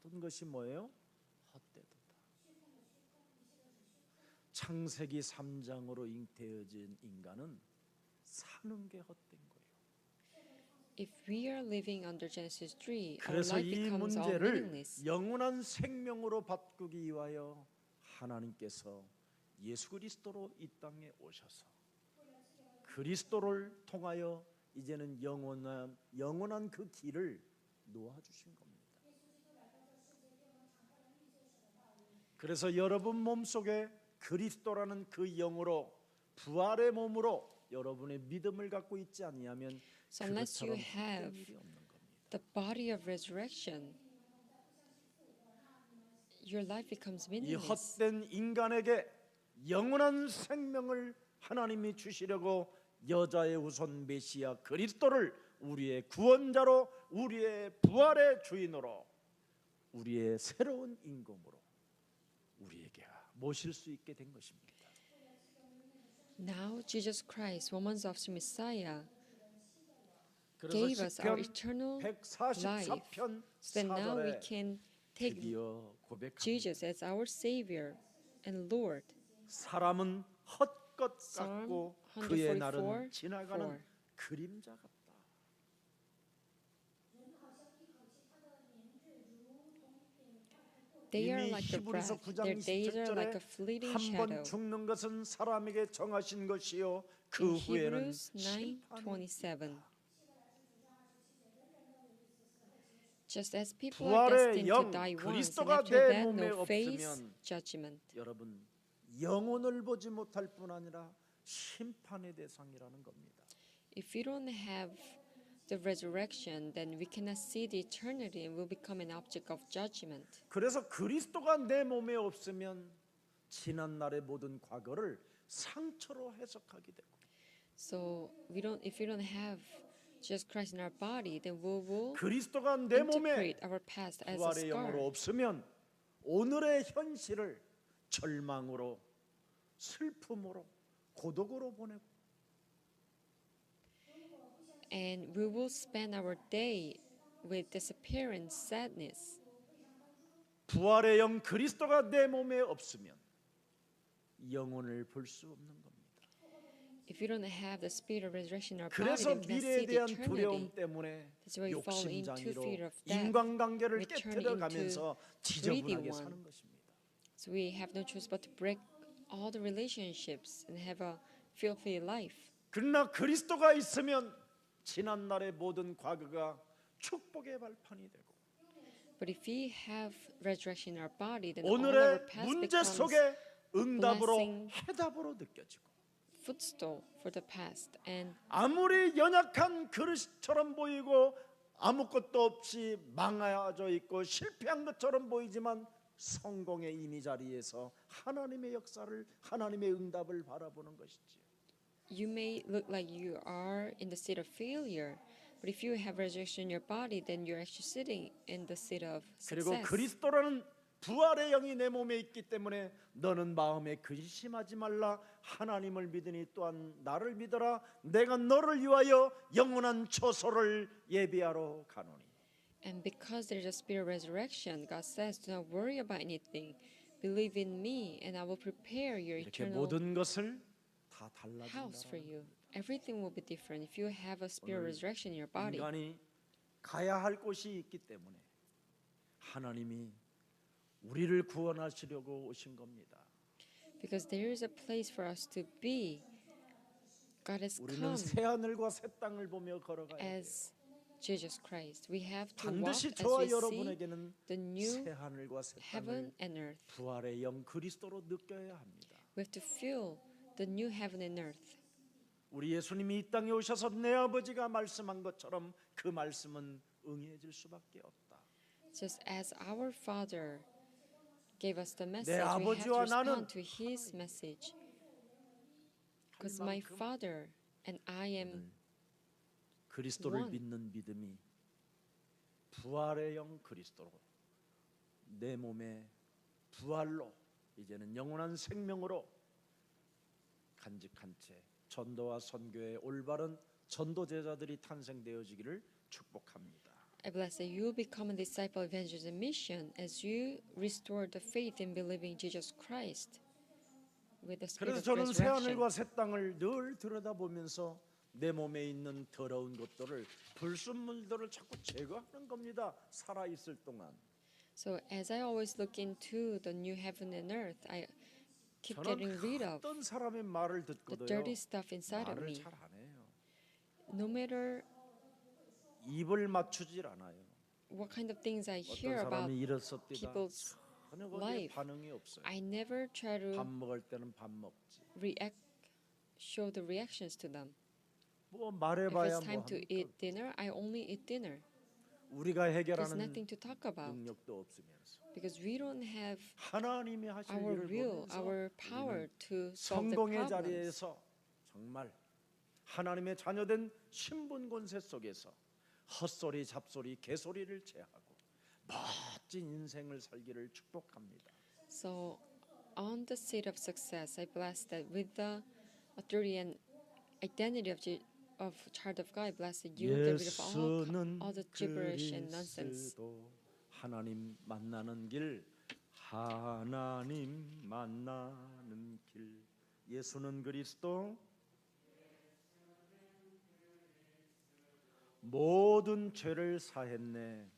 모든 것이 뭐예요? 헛되도다. 창세기 3장으로 잉태어진 인간은 사는 게 헛된 거예요. If we are living under Genesis 3, our 그래서 life 이 becomes all 문제를 meaningless. 영원한 생명으로 바꾸기 위하여 하나님께서 예수 그리스도로 이 땅에 오셔서 그리스도를 통하여 이제는 영원한 그 길을 놓아 주신 겁니다. 그래서 여러분 몸속에 그리스도라는 그 영으로 부활의 몸으로 여러분의 믿음을 갖고 있지 아니하면 So unless you 그것처럼 have 헛된 일이 없는 겁니다. the body of resurrection, your life becomes 이 meaningless. 헛된 인간에게 영원한 생명을 하나님이 주시려고 여자의 후손 메시아 그리스도를 우리의 구원자로, 우리의 부활의 주인으로, 우리의 새로운 임금으로 우리에게 모실 수 있게 된 것입니다. Now Jesus Christ, woman's of Messiah, 그래서 gave us our 시편 eternal life, 144편 so that now we 4절에 can take 드디어 고백합니다. Jesus as our Savior and Lord. 사람은 헛것 Psalm 같고 그의 날은 144:4. 지나가는 그림자 같다. They are 이미 like the 히브리서 breath. 9장 Their days are like 27절에 a fleeting 한 번 shadow. 죽는 것은 사람에게 정하신 것이요 그 In 후에는 Hebrews 심판이 9:27. Just as people are 부활의 destined to 영 die once, and 그리스도가 after 내 that 몸에 no face 없으면 judgment. 여러분 영혼을 보지 못할 뿐 아니라 심판의 대상이라는 겁니다. If we don't have the resurrection, then we cannot see the eternity and will become an object of judgment. 그래서 그리스도가 내 몸에 없으면 지난 날의 모든 과거를 상처로 해석하게 되고 So if we don't have Jesus Christ in our body, then we will 그리스도가 내 몸에 interpret our past as a 부활의 영으로 scar. 없으면 오늘의 현실을 절망으로, 슬픔으로, 고독으로 보내고 And we will spend our day with disappearance, sadness. 부활의 영 그리스도가 내 몸에 없으면 영혼을 볼 수 없는 겁니다. If we don't have the spirit of resurrection in our body, 그래서 then we cannot 미래에 see the 대한 eternity. 두려움 때문에 That's why we fall into 욕심장애로 fear of death. 인간관계를 We turn 깨뜨려가면서 into 지저분하게 greedy 사는 one. 것입니다. So we have no choice but to break all the relationships and have a filthy life. 그러나 그리스도가 있으면 지난 날의 모든 과거가 축복의 발판이 되고 But if we have resurrection in our body, then all our 오늘의 past 문제 becomes 속에 응답으로 blessing. 해답으로 느껴지고 footstool for the past. And 아무리 연약한 그릇처럼 보이고 아무것도 없이 망가져 있고 실패한 것처럼 보이지만 성공의 이미자리에서 하나님의 역사를, 하나님의 응답을 바라보는 것이지요. you may look like you are in the state of failure, but if you have resurrection in your body, then you're actually sitting in the seat of 그리고 success. 그리스도라는 부활의 영이 내 몸에 있기 때문에 너는 마음에 근심하지 말라. 하나님을 믿으니 또한 나를 믿어라. 내가 너를 위하여 영원한 초소를 예비하러 가노니. And because there is a spirit of resurrection, God says, do not worry about anything. Believe in me, and I will prepare your 이렇게 eternal 모든 것을 다 house for 달라진다. you. Everything will be different if you have a spirit of 오늘 resurrection in your body. 인간이 가야 할 곳이 있기 때문에 하나님이 우리를 구원하시려고 오신 겁니다. Because there is a place for us to be. God has 우리는 come 새 하늘과 새 땅을 보며 걸어가야 돼요. as Jesus Christ. We have to walk 반드시 as 저와 we see 여러분에게는 the new 새 하늘과 새 heaven 땅을 and earth. 부활의 영 그리스도로 느껴야 합니다. We have to feel the new heaven and earth. 우리 예수님이 이 땅에 오셔서 내 아버지가 말씀한 것처럼 그 말씀은 응해질 수밖에 없다. Just as our Father gave us the message, 내 we have to 아버지와 나는 respond to His message. Because my 만큼 Father and I am 그리스도를 one. 믿는 믿음이 부활의 영 그리스도로 내 몸에 부활로 이제는 영원한 생명으로 간직한 채 전도와 선교의 올바른 전도 제자들이 탄생되어지기를 축복합니다. I bless that you will become a disciple of evangelism and mission as you restore the faith in believing Jesus Christ with the spirit 그래서 of 저는 새 resurrection. 하늘과 새 땅을 늘 들여다보면서 내 몸에 있는 더러운 것들을 불순물들을 자꾸 제거하는 겁니다. 살아 있을 동안. So as I always look into the new heaven and earth, I keep 저는 getting rid of 어떤 사람의 말을 the 듣고도요. dirty stuff inside of 말을 me. 잘 안 해요. No matter 입을 맞추질 않아요. what kind of things I 어떤 hear about 사람이 이렇습니다. people's 전혀 거기에 life, 반응이 없어요. I never try 밥 to 먹을 때는 밥 먹지. show the reactions to them. 뭐 If 말해봐야 it's time 뭐 to 합니까? eat dinner, I only eat dinner. 우리가 There's 해결하는 nothing to talk about 능력도 없으면서 because we don't have 하나님이 하실 our 일을 will, 보면서 our power 우리는 to solve the 성공의 problems. 자리에서 정말 하나님의 자녀된 신분 권세 속에서 헛소리 잡소리 개소리를 제하고 멋진 인생을 살기를 축복합니다. So, on the seat of success, I bless that with the authority and identity of child of God, I bless that you will get rid of 예수는 all the gibberish and nonsense. 그리스도 하나님 만나는 길 하나님 만나는 길 예수는 그리스도 모든 죄를 사했네.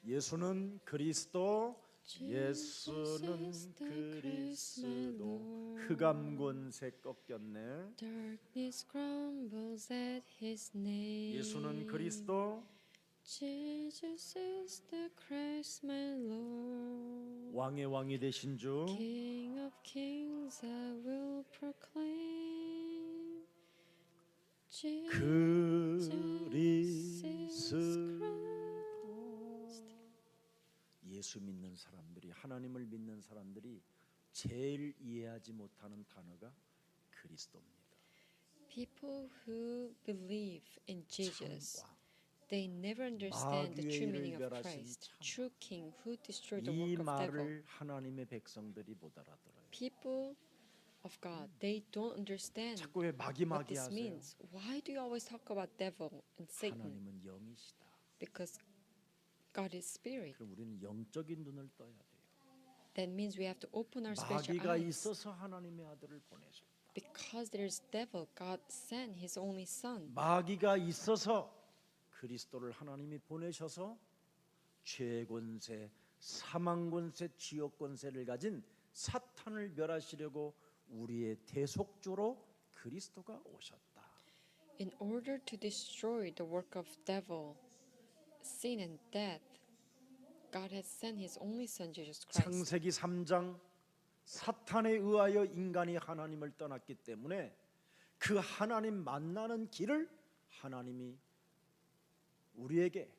예수는 그리스도 예수는 그리스도 흑암 권세 꺾였네. Darkness crumbles at his name. 예수는 그리스도 Jesus is the Christ, my Lord. 왕의 왕이 되신 주 King of kings, I will proclaim. Jesus is 그리스도 Christ. 예수 믿는 사람들이 하나님을 믿는 사람들이 제일 이해하지 못하는 단어가 그리스도입니다. People who believe in Jesus, 참 왕. they never understand the true 마귀의 meaning of 일을 멸하신 Christ, 참 true King who destroyed the 이 work of devil. 말을 하나님의 백성들이 못 알아들어요. People of God, they don't understand 자꾸 왜 what 마귀마귀 this 하세요? means. Why do you always talk about devil and Satan? 하나님은 영이시다. Because God is spirit. 그럼 우리는 영적인 눈을 떠야 돼요. That means we have to open our spiritual 마귀가 eyes. 있어서 하나님의 아들을 보내셨다. Because there's devil, God sent His only Son. 마귀가 있어서 그리스도를 하나님이 보내셔서 죄 권세, 사망 권세, 지옥 권세를 가진 사탄을 멸하시려고 우리의 대속주로 그리스도가 오셨다. In order to destroy the work of devil, sin and death, God has sent His only Son, Jesus Christ. 창세기 3장 사탄에 의하여 인간이 하나님을 떠났기 때문에 그 하나님 만나는 길을 하나님이 우리에게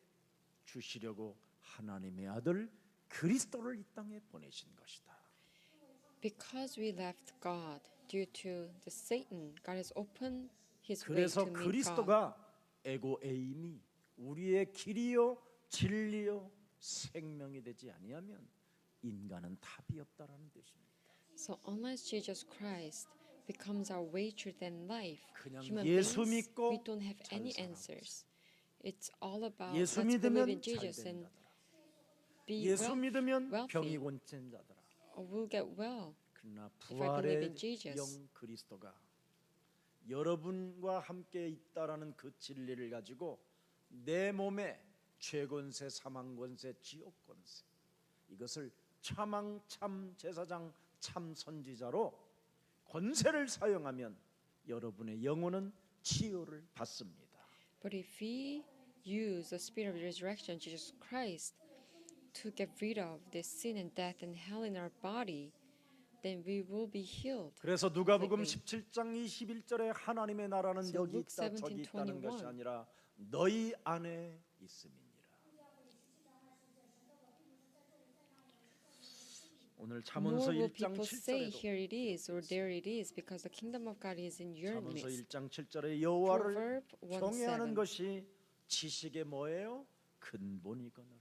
주시려고 하나님의 아들 그리스도를 이 땅에 보내신 것이다. Because we left God due to the Satan, God has opened His way 그래서 to meet God. 그리스도가 에고 에임이 우리의 길이요 진리요 생명이 되지 아니하면 인간은 답이 없다라는 뜻입니다. So unless Jesus Christ becomes our way, truth, and life, 그냥 human 예수 beings, 믿고 we don't have 잘 any 살아보자. answers. It's all about 예수 let's believe in 믿으면 잘 Jesus and 된다더라. be 예수 믿으면 wealthy, 병이 고친다더라. or we'll get well. 그러나 If I believe in 부활의 Jesus. 영 그리스도가 여러분과 함께 있다라는 그 진리를 가지고 내 몸에 죄권세, 사망권세, 지옥권세 이것을 참왕 참 제사장 참 선지자로 권세를 사용하면 여러분의 영혼은 치유를 받습니다. But if we use the spirit of resurrection, Jesus Christ, to get rid of this sin and death and hell in our body, then we will be healed. 그래서 누가복음 completely. 17장 21절에 하나님의 나라는 So 여기 Luke 있다 저기 있다는 17:21. 것이 아니라 너희 안에 있음이니라. 오늘 Nor 잠언서 will 1장 people say 7절에도 here it is or there it is, because the kingdom of God is in your 잠언서 midst. 1장 7절에 여호와를 Proverb 경외하는 1:7. 것이 지식의 뭐예요? 근본이거늘.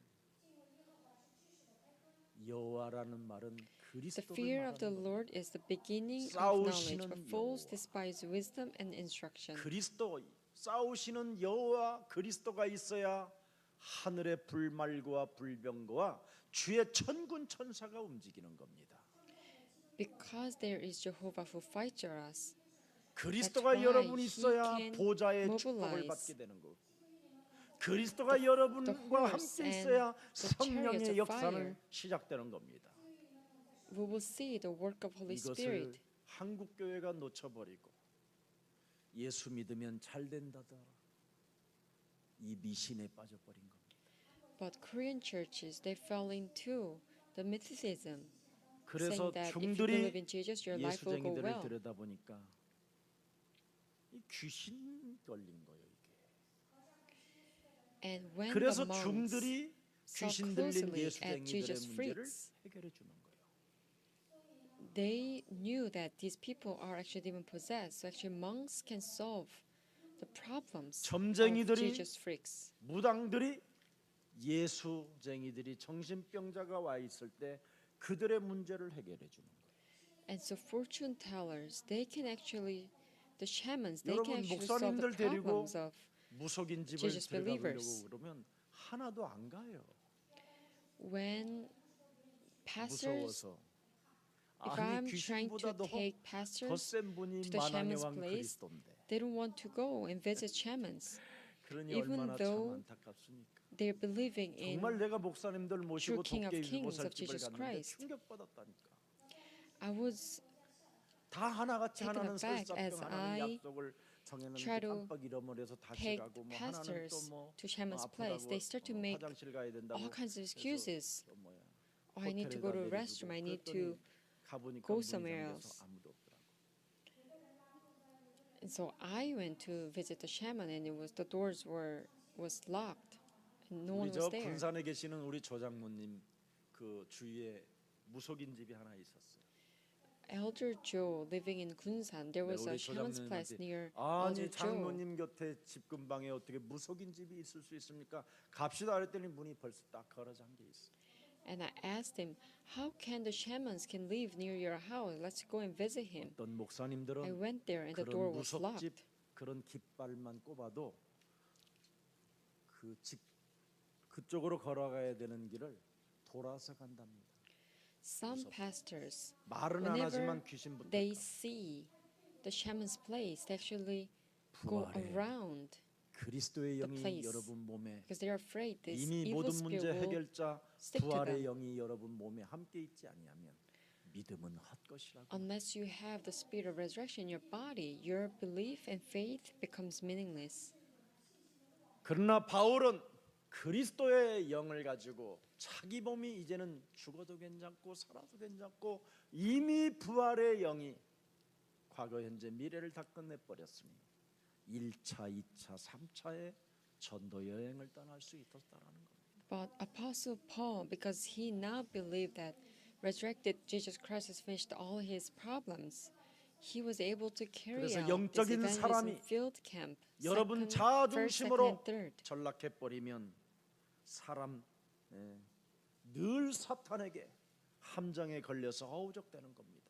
여호와라는 말은 The 그리스도를 fear of the 말하는 겁니다. Lord is the beginning of 싸우시는 knowledge, but fools 여호와. despise wisdom and instruction. 그리스도 싸우시는 여호와 그리스도가 있어야 하늘의 불말과 불병거와 주의 천군 천사가 움직이는 겁니다. Because there is Jehovah who fights for us. 그리스도가 why 여러분 he 있어야 can 보좌의 축복을 mobilize 받게 되는 거. 그리스도가 여러분과 horse 함께 and 있어야 the chariots 성령의 of 역사는 fire. 시작되는 겁니다. We will see the work of Holy 이것을 Spirit. 한국 교회가 놓쳐버리고 예수 믿으면 잘 된다더라. 이 미신에 빠져버린 겁니다. But Korean churches, they fell into the mythicism, 그래서 saying that if you 중들이 believe in Jesus, your life will go 예수쟁이들을 well. 들여다보니까 이 귀신 걸린 거예요. 이게 And when the 그래서 monks 중들이 saw 귀신 들린 closely at 예수쟁이들의 Jesus' 문제를 freaks, 해결해 주는 거예요. they knew that these people are actually demon possessed. So actually monks can solve the problems of 점쟁이들이 Jesus' freaks. 무당들이 예수쟁이들이 정신병자가 와 있을 때 그들의 문제를 해결해 주는 거예요. And so fortune tellers, they can actually, the shamans, they can 여러분 actually solve the 목사님들 데리고 problems of 무속인 집을 Jesus 들어가려고 believers. 그러면 하나도 안 가요. when pastors. 무서워서. If 아니 I'm trying to 귀신보다도 take 더 pastors 센 분이 to the 만왕의 shaman's 왕 place, 그리스도인데. they don't want to go and visit shamans. 그러니 even 얼마나 참 though 안타깝습니까? They're believing in 정말 내가 목사님들 모시고 true King of 도깨비 Kings of 보살집을 Jesus 갔는데 Christ. 충격받았다니까. I was 다 하나같이 taken 하나는 aback 설사병 as 하나는 I 약속을 정해놨는데 try to 깜빡 잃어버려서 다시 take 가고 뭐 하나는 pastors 또뭐 to shaman's place. They start to make 화장실 가야 된다고 all kinds of 그래서 excuses. 또 뭐야, Oh, I need to go to a 호텔에다 restroom. I need 내려주고 to 그랬더니 가보니까 go 문이 somewhere 잠겨서 else. 아무도 없더라고. And so I went to visit the shaman, and it was the doors was locked, and no 우리 one 저 was there. 군산에 계시는 우리 조장모님 그 주위에 무속인 집이 하나 있었어요. Elder Joe living in Gunsan, there was a 우리 shaman's place 조장모님한테 near 아니 Elder Joe. 장모님 곁에 집 근방에 어떻게 무속인 집이 있을 수 있습니까? 갑시다 그랬더니 문이 벌써 딱 걸어 잠겨 있어. And I asked him, how can the shamans can live near your house? Let's go and visit him. 어떤 I 목사님들은 went there and the door 그런 was 무속집 locked. 그런 깃발만 꼽아도 그 집 그쪽으로 걸어가야 되는 길을 돌아서 간답니다. Some pastors, 말은 안 whenever 하지만 귀신부터 they see the shaman's place, they actually go 부활의 around 그리스도의 the 영이 place 여러분 몸에 because they are afraid this 이미 evil 모든 spirit 문제 will 해결자 stick to 부활의 them. 영이 여러분 몸에 함께 있지 아니하면 믿음은 헛것이라고. Unless you have the spirit of resurrection in your body, your belief and faith becomes meaningless. 그러나 바울은 그리스도의 영을 가지고 자기 몸이 이제는 죽어도 괜찮고 살아도 괜찮고 이미 부활의 영이 과거 현재 미래를 다 끝내버렸으니 1차, 2차, 3차의 전도 여행을 떠날 수 있었다라는 겁니다. But Apostle Paul, because he now believed that resurrected Jesus Christ has finished all his problems, he was able to carry 그래서 out this 영적인 evangelism 사람이 field camp. 여러분 first, second, 자아중심으로 and third. 전락해버리면 사람 늘 사탄에게 함정에 걸려서 허우적대는 겁니다.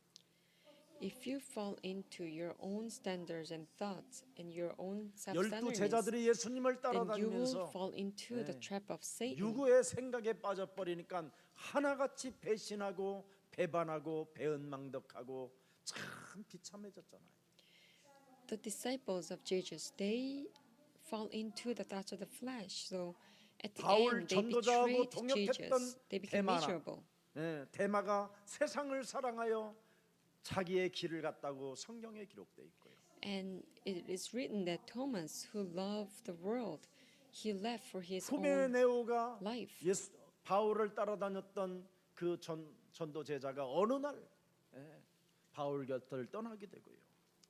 If you fall into your own standards and thoughts and your own 열두 self-centeredness, 제자들이 예수님을 then you will 따라다니면서 fall into the trap of Satan. 유구의 생각에 빠져버리니까 하나같이 배신하고 배반하고 배은망덕하고 참 비참해졌잖아요. The disciples of Jesus, they fall into the thoughts of the flesh. So at the 바울 end, they 전도자하고 betrayed 동역했던 Jesus. They became 대마나. miserable. 대마가 세상을 사랑하여 자기의 길을 갔다고 성경에 기록되어 있고요. And it is written that Thomas, who loved the world, he left for his own 후메네오가 life. 바울을 따라다녔던 그 전도 제자가 어느 날 바울 곁을 떠나게 되고요.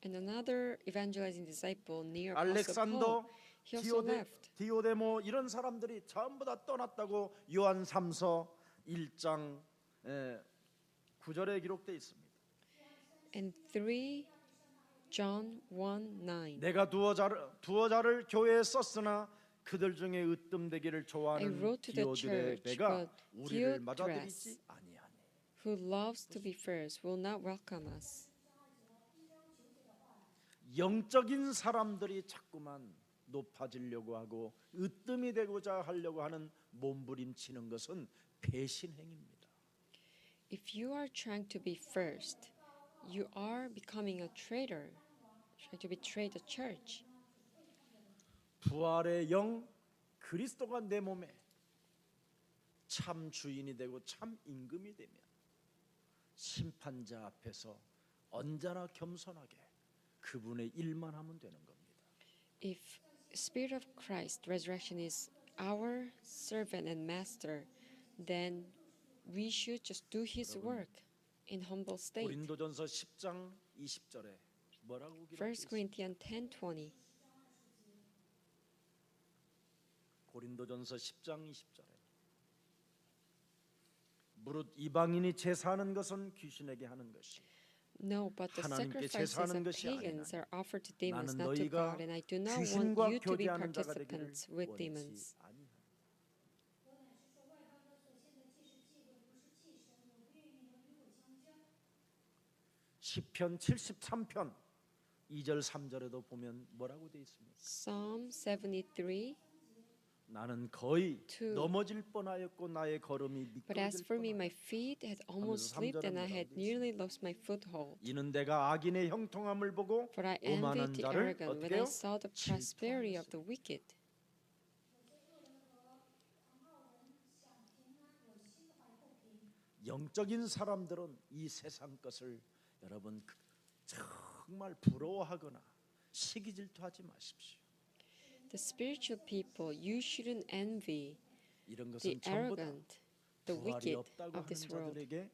And another evangelizing disciple near Apostle Paul, 알렉산더, he also left. 디오데모 이런 사람들이 전부 다 떠났다고 요한 3서 1장 9절에 기록되어 있습니다. And 3 John 1:9. 내가 두어 자를 교회에 썼으나 그들 중에 으뜸되기를 I 좋아하는 wrote to the 디오드레 church, 배가 but 우리를 Diotrephes, 맞아들이지 아니하니. who loves to be first, will not welcome us. 영적인 사람들이 자꾸만 높아지려고 하고 으뜸이 되고자 하려고 하는 몸부림치는 것은 배신 행위입니다. If you are trying to be first, you are becoming a traitor, trying to betray the church. 부활의 영 그리스도가 내 몸에 참 주인이 되고 참 임금이 되면 심판자 앞에서 언제나 겸손하게 그분의 일만 하면 되는 겁니다. If Spirit of Christ, resurrection is our servant and master, then we should just do His work in humble state. 고린도전서 10장 20절에 뭐라고 1 기록되어 있습니까? Corinthians 10:20. 고린도전서 10장 20절에 무릇 이방인이 제사하는 것은 귀신에게 하는 것이 No, but the 하나님께 sacrifices 제사하는 of 것이 pagans are offered to demons, 나는 not to 너희가 God, and I do not want 귀신과 you to be 교제하는 자가 되기를 participants with 원치 demons. 아니하노라. 시편 73편 2절 3절에도 보면 뭐라고 되어 있습니까? Psalm 73. 나는 거의 Two. 넘어질 뻔하였고 나의 걸음이 But as 미끄러질 for me, my 뻔하였다. feet had almost 하면서 slipped, and I 3절은 had 뭐라고 되어 nearly lost my foothold. 이는 내가 악인의 형통함을 보고 For I 오만한 envied the 자를 arrogant when 어떻게 I 해요? saw the prosperity of the wicked. 영적인 사람들은 이 세상 것을 여러분 정말 부러워하거나 시기 질투하지 마십시오. The spiritual people, you shouldn't envy 이런 the 것은 전부 다 arrogant, the 부활이 wicked 없다고 of 하는 this world, 자들에게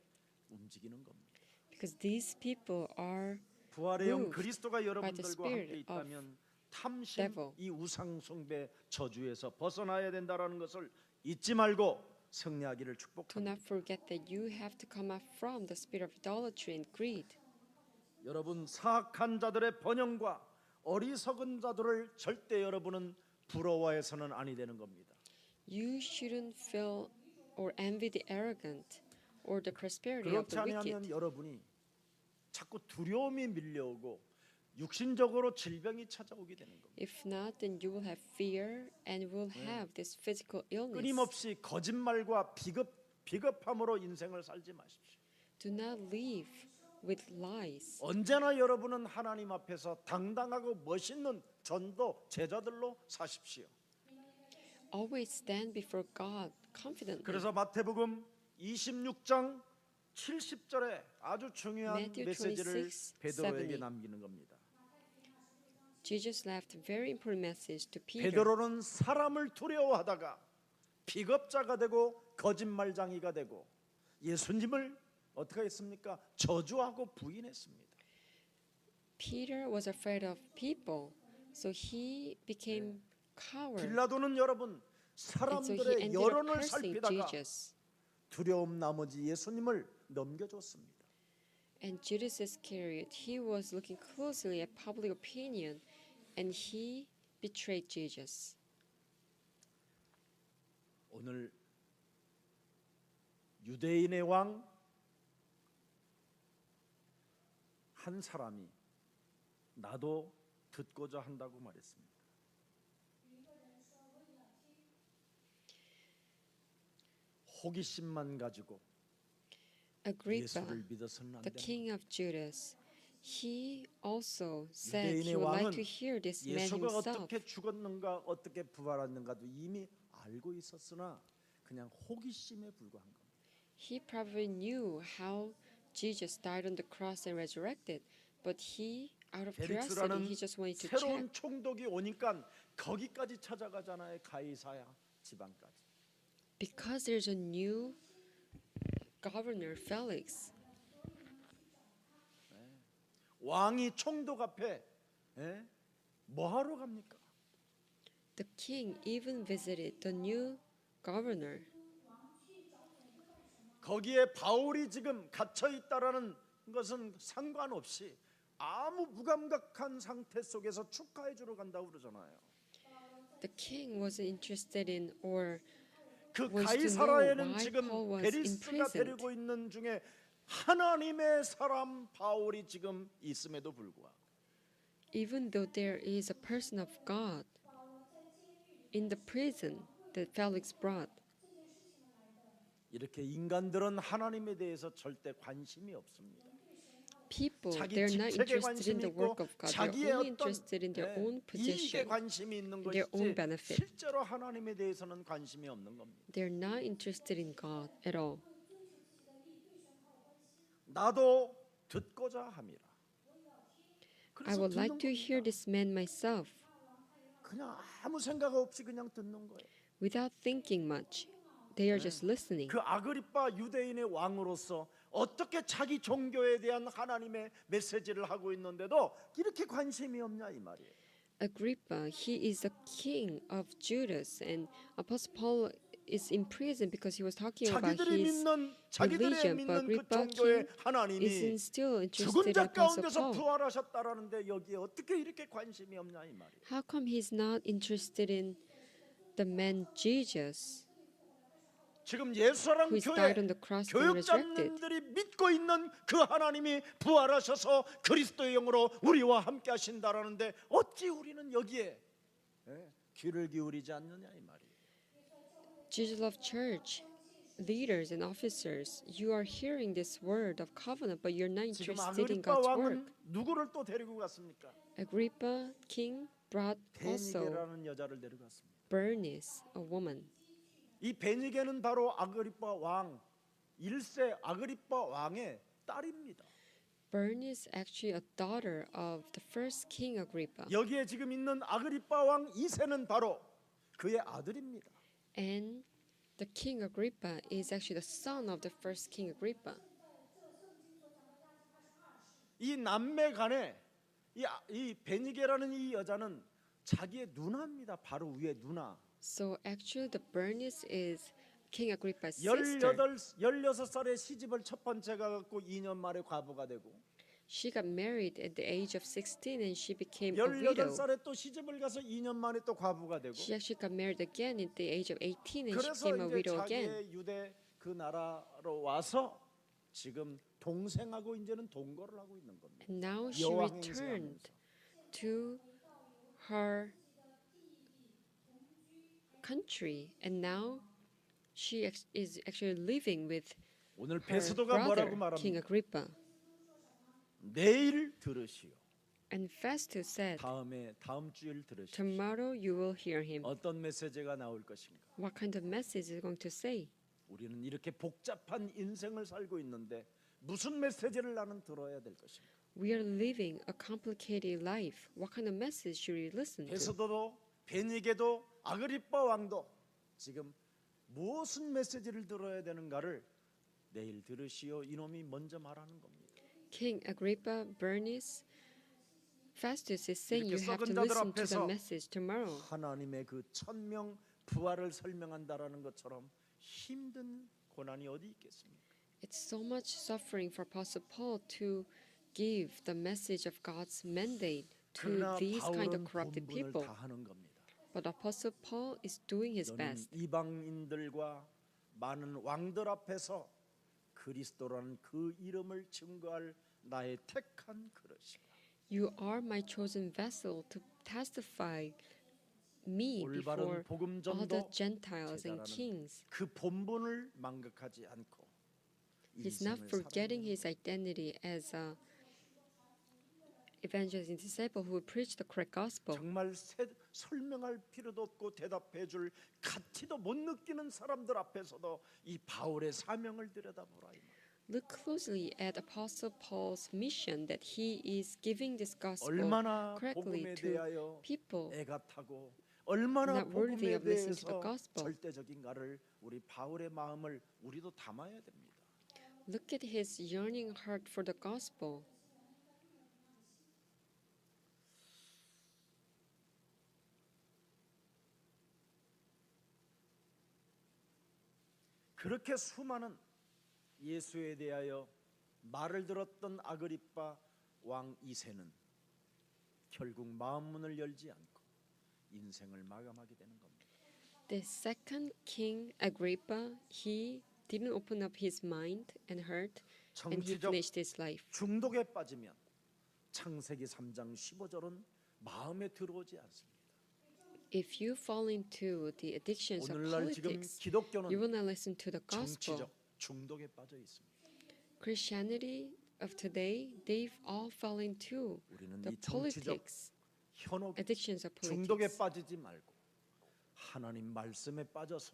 움직이는 겁니다. because these people are 부활의 영 moved 그리스도가 by the 여러분들과 spirit 함께 of 있다면 탐심, devil. 이 우상 숭배 저주에서 벗어나야 된다라는 것을 잊지 말고 승리하기를 Do 축복합니다. not forget that you have to come out from the spirit of idolatry and greed. 여러분 사악한 자들의 번영과 어리석은 자들을 절대 여러분은 부러워해서는 아니 되는 겁니다. You shouldn't feel or envy the arrogant or the prosperity of 그렇지 the 아니하면 wicked. 여러분이 자꾸 두려움이 밀려오고 육신적으로 질병이 찾아오게 되는 겁니다. If not, then you will have fear and will have this physical illness. 끊임없이 거짓말과 비겁함으로 인생을 살지 마십시오. Do not live with lies. 언제나 여러분은 하나님 앞에서 당당하고 멋있는 전도 제자들로 사십시오. Always stand before God confidently. 그래서 마태복음 26장 70절에 아주 중요한 Matthew 메시지를 26, 베드로에게 70. 남기는 겁니다. Jesus left a very important message to Peter. 베드로는 사람을 두려워하다가 비겁자가 되고 거짓말장이가 되고 예수님을 어떻게 했습니까? 저주하고 부인했습니다. Peter was afraid of people, so he became coward. 빌라도는 여러분 And so he 사람들의 ended up 여론을 cursing 살피다가 Jesus. 두려움 나머지 예수님을 넘겨줬습니다. And Judas Iscariot, he was looking closely at public opinion, and he betrayed Jesus. 오늘 유대인의 왕 한 사람이 나도 듣고자 한다고 말했습니다. 호기심만 가지고 Agrippa, 예수를 믿어서는 안 the 됩니다. king of Judas, he also said he 유대인의 would like 왕은 to hear this man 예수가 himself. 어떻게 죽었는가 어떻게 부활했는가도 이미 알고 있었으나 그냥 호기심에 불과한 겁니다. He probably knew how Jesus died on the cross and resurrected, but he, out of curiosity, 벨릭스라는 he just wanted to 새로운 check. 총독이 오니까 거기까지 찾아가잖아요. 가이사야 지방까지. Because there's a new governor, Felix. 왕이 총독 앞에 뭐 하러 갑니까? The king even visited the new governor. 거기에 바울이 지금 갇혀 있다라는 것은 상관없이 아무 무감각한 상태 속에서 축하해 주러 간다고 그러잖아요. The king wasn't interested in or 그 wants to know 가이사라에는 why 지금 Paul was 베리스가 imprisoned. 데리고 있는 중에 하나님의 사람 바울이 지금 있음에도 불구하고 Even though there is a person of God in the prison that Felix brought, 이렇게 인간들은 하나님에 대해서 절대 관심이 없습니다. people, 자기 they're not 직책에 interested in 관심이 the 있고 work of God. They're 자기의 only 어떤 interested in their own 이익에 position. 관심이 있는 their own 것이지 benefit. 실제로 하나님에 대해서는 관심이 없는 겁니다. They're not interested in God at all. 나도 듣고자 함이라. I 그래서 would like 듣는 to hear 겁니다. this man myself 그냥 아무 생각 없이 그냥 듣는 거예요. without thinking much. They are just listening. 그 아그리파 유대인의 왕으로서 어떻게 자기 종교에 대한 하나님의 메시지를 하고 있는데도 이렇게 관심이 없냐 이 말이에요. Agrippa, he is the king of Judas, and Apostle Paul is in prison because he was talking about 자기들이 his 믿는 자기들의 religion. But 믿는 그 Agrippa 종교의 king 하나님이 isn't still 죽은 interested in 자 Apostle 가운데서 Paul. 부활하셨다라는데 여기에 어떻게 이렇게 관심이 없냐 이 말이에요. How come he's not interested in the man Jesus 지금 예수라는 who is 교회 died on the cross and resurrected? 교육자님들이 믿고 있는 그 하나님이 부활하셔서 그리스도의 영으로 우리와 함께 하신다라는데 어찌 우리는 여기에 귀를 기울이지 않느냐 이 말이에요. Jesus of Church leaders and officers, you are hearing this word of covenant, but you're not 지금 interested in 아그리파 God's 왕은 work. 누구를 또 데리고 갔습니까? Agrippa king brought also 베니게라는 여자를 데려갔습니다. Bernice, a woman. 이 베니게는 바로 아그리파 왕 1세 아그리파 왕의 딸입니다. Bernice actually a daughter of the first king Agrippa. 여기에 지금 있는 아그리파 왕 2세는 바로 그의 아들입니다. And the king Agrippa is actually the son of the first king Agrippa. 이 남매 간에 이 베니게라는 이 여자는 자기의 누나입니다. 바로 위에 누나. So actually the Bernice is King Agrippa's sister. 16살에 시집을 첫 번째 가갖고 2년 만에 과부가 되고 She got married at the age of 16 and she became a widow. 18살에 또 시집을 가서 2년 만에 또 과부가 되고 She actually got married again at the age of 18 and she 그래서 became a 이제 widow again. 자기의 유대 그 나라로 와서 지금 동생하고 이제는 동거를 하고 있는 겁니다. And now she 여왕 returned 행세하면서. to her country and now she is actually living with 오늘 her 베스도가 뭐라고 brother, King 말합니까? Agrippa. 내일 들으시오. And Festus said, 다음 주일 들으시오. tomorrow you will hear him. 어떤 메시지가 나올 것인가? What kind of message is he going to say? 우리는 이렇게 복잡한 인생을 살고 있는데 무슨 메시지를 나는 들어야 될 것인가? We are living a complicated life. What kind of message should we listen to? 베스도도 베니게도 아그리파 왕도 지금 무슨 메시지를 들어야 되는가를 내일 들으시오. 이놈이 먼저 말하는 겁니다. King Agrippa, Bernice, Festus is saying you 이렇게 have to 썩은 자들 listen to the 앞에서 message tomorrow. 하나님의 그 천명 부활을 설명한다라는 것처럼 힘든 고난이 어디 있겠습니까? It's so much suffering for Apostle Paul to give the message of God's mandate to 그러나 these kind 바울은 of corrupted 본분을 people. 다 하는 겁니다. But Apostle Paul is doing his 너는 best. 이방인들과 많은 왕들 앞에서 그리스도라는 그 이름을 증거할 나의 택한 그릇이다. You are my chosen vessel to testify me 올바른 before 복음 all the 전도 Gentiles and 제자라는 kings. 그 본분을 망각하지 않고 He's not 인생을 forgetting 살아가는 his identity as a evangelist and disciple who will preach the correct gospel. 정말 설명할 필요도 없고 대답해줄 가치도 못 느끼는 사람들 앞에서도 이 바울의 사명을 들여다보라. Look closely at Apostle Paul's mission that he is giving this gospel 얼마나 correctly 복음에 to 대하여 people 애가 타고 얼마나 not worthy 복음에 of listening to the 대해서 gospel. 절대적인가를 우리 바울의 마음을 우리도 담아야 됩니다. Look at his yearning heart for the gospel. 그렇게 수많은 예수에 대하여 말을 들었던 아그리파 왕 2세는 결국 마음문을 열지 않고 인생을 마감하게 되는 겁니다. The second king Agrippa, he didn't open up his mind and heart, and he 정치적 finished his life. 중독에 빠지면 창세기 3장 15절은 마음에 들어오지 않습니다. If you fall into the addictions of 오늘날 지금 politics, you 기독교는 will not listen to the gospel. 정치적 중독에 빠져 있습니다. Christianity of today, they've all fallen into 우리는 the 이 정치적 politics, 현혹 addictions of 중독에 politics. 빠지지 말고 하나님 말씀에 빠져서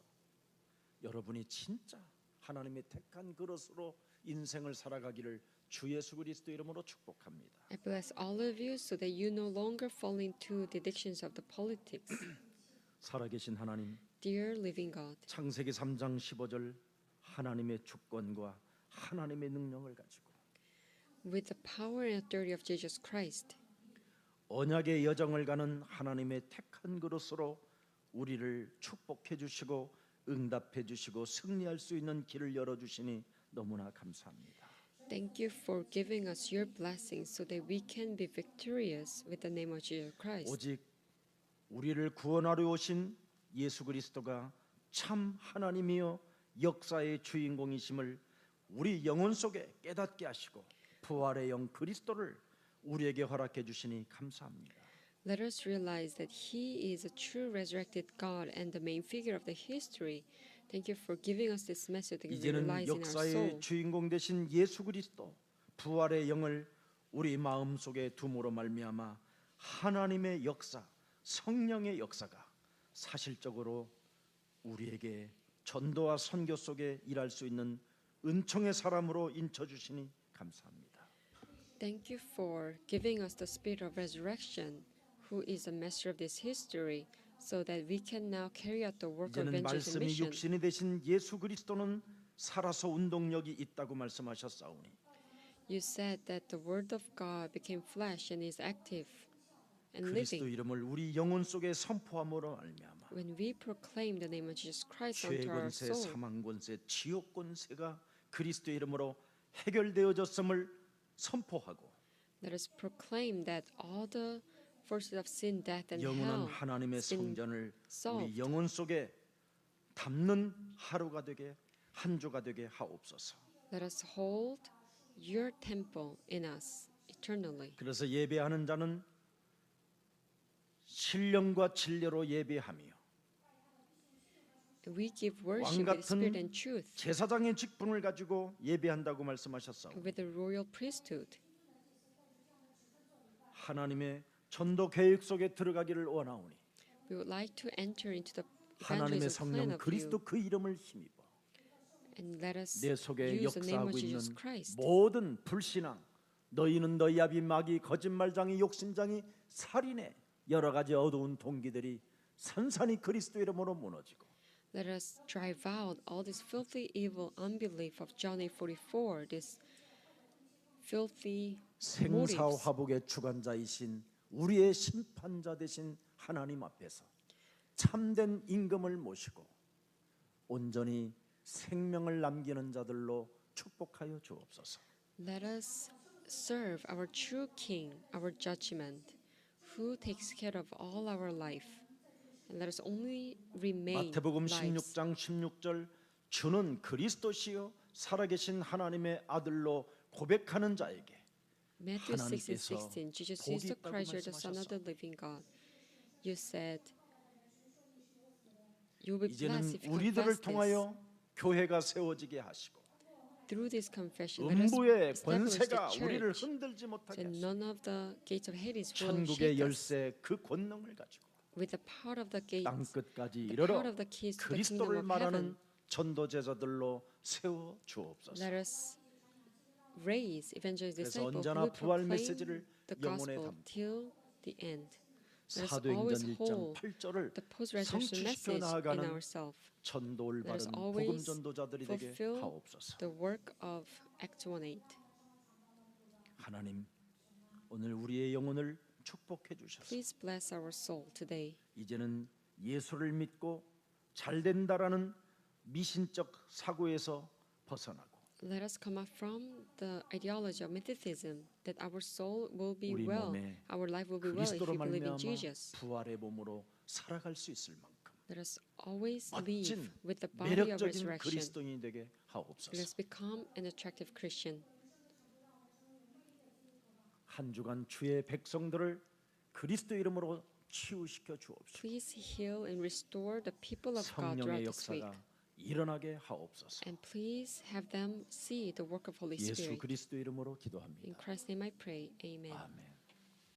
여러분이 진짜 하나님의 택한 그릇으로 인생을 살아가기를 주 예수 그리스도 이름으로 축복합니다. I bless all of you so that you no longer fall into the addictions of the politics. 살아계신 하나님, Dear living God, 창세기 3장 15절 하나님의 주권과 하나님의 능력을 가지고 with the power and authority of Jesus Christ, 언약의 여정을 가는 하나님의 택한 그릇으로 우리를 축복해 주시고 응답해 주시고 승리할 수 있는 길을 열어 주시니 너무나 감사합니다. Thank you for giving us your blessings so that we can be victorious with the name of Jesus Christ. 오직 우리를 구원하려 오신 예수 그리스도가 참 하나님이요 역사의 주인공이심을 우리 영혼 속에 깨닫게 하시고 부활의 영 그리스도를 우리에게 허락해 주시니 감사합니다. Let us realize that He is a true resurrected God and the main figure of the history. Thank you for giving us this message that 이제는 relies in our 역사의 soul. 주인공 되신 예수 그리스도 부활의 영을 우리 마음 속에 둠으로 말미암아 하나님의 역사, 성령의 역사가 사실적으로 우리에게 전도와 선교 속에 일할 수 있는 은총의 사람으로 인쳐 주시니 감사합니다. Thank you for giving us the spirit of resurrection, who is a master of this history, so that we can now carry out the work of 이제는 evangelism 말씀이 mission. 육신이 되신 예수 그리스도는 살아서 운동력이 있다고 말씀하셨사오니 You said that the word of God became flesh and is active and 그리스도 living. 이름을 우리 영혼 속에 선포함으로 말미암아 When we proclaim the name of Jesus Christ 죄 unto our 권세, soul, 사망 권세, 지옥 권세가 그리스도 이름으로 해결되어졌음을 선포하고 let us proclaim that all the forces of sin, death, and 영원한 hell 하나님의 has been 성전을 solved. 우리 영혼 속에 담는 하루가 되게 한 주가 되게 하옵소서. Let us hold your temple in us eternally. 그래서 예배하는 자는 신령과 진리로 예배하며 We give 왕 worship with spirit 같은 and truth, 제사장의 직분을 가지고 예배한다고 말씀하셨사오. with the royal priesthood. 하나님의 전도 계획 속에 들어가기를 원하오니 We would like to enter into the 하나님의 evangelism plan 성령 of 그리스도 you, 그 이름을 힘입어 and let us 내 속에 use the name 역사하고 of 있는 Jesus Christ. 모든 불신앙, 너희는 너희 아비 마귀, 거짓말장이, 욕심장이, 살인의 여러 가지 어두운 동기들이 산산이 그리스도 이름으로 무너지고 Let us drive out all this filthy, evil unbelief of John 8:44. This filthy motives. 생사화복의 주관자이신 우리의 심판자 되신 하나님 앞에서 참된 임금을 모시고 온전히 생명을 남기는 자들로 축복하여 주옵소서. Let us serve our true King, our judgment, who takes care of all our life. And let us only remain 마태복음 lives. 16장 16절 주는 그리스도시요 살아계신 하나님의 아들로 고백하는 자에게 Matthew 6 and 하나님께서 16. Jesus 복이 is the 있다고 Christ, the Son of the 말씀하셨어. living God. You said you will be 이제는 blessed if you 우리들을 confess this. 통하여 교회가 세워지게 하시고 Through this confession, let us 음부의 establish the 권세가 우리를 church. 흔들지 못하게 So 하시고 none of the gates of Hades will 천국의 shake us. 열쇠 그 권능을 가지고 With the power of the 땅 gates, 끝까지 the 이르러 power of the keys to the 그리스도를 kingdom of heaven, 말하는 전도 제자들로 세워 주옵소서. let us raise evangelist 그래서 disciples who 언제나 will 부활 proclaim 메시지를 the 영혼에 gospel 담고 till the end. Let us 사도행전 always 1장 hold 8절을 the post-resurrection 성취시켜 message in 나아가는 ourselves. 전도 Let us 올바른 always 복음 전도자들이 되게 fulfill 하옵소서. the work of Acts 1:8. 하나님 오늘 우리의 영혼을 축복해 주셔서 Please bless our soul today. 이제는 예수를 믿고 잘 된다라는 미신적 사고에서 벗어나고 Let us come up from the ideology of mythicism that our soul will be 우리 well, 몸에 our life will be well if 그리스도로 we believe in 말미암아 Jesus. 부활의 몸으로 살아갈 수 있을 만큼 Let us always live 멋진 with the body of 매력적인 resurrection. 그리스도인이 되게 Let 하옵소서. us become an attractive Christian. 한 주간 주의 백성들을 그리스도 이름으로 치유시켜 주옵소서. Please heal and restore the people of God 성령의 throughout this week. 역사가 일어나게 하옵소서. And please have them see the work of Holy 예수 Spirit. 그리스도 이름으로 In 기도합니다. Christ's name I pray. Amen. 아멘.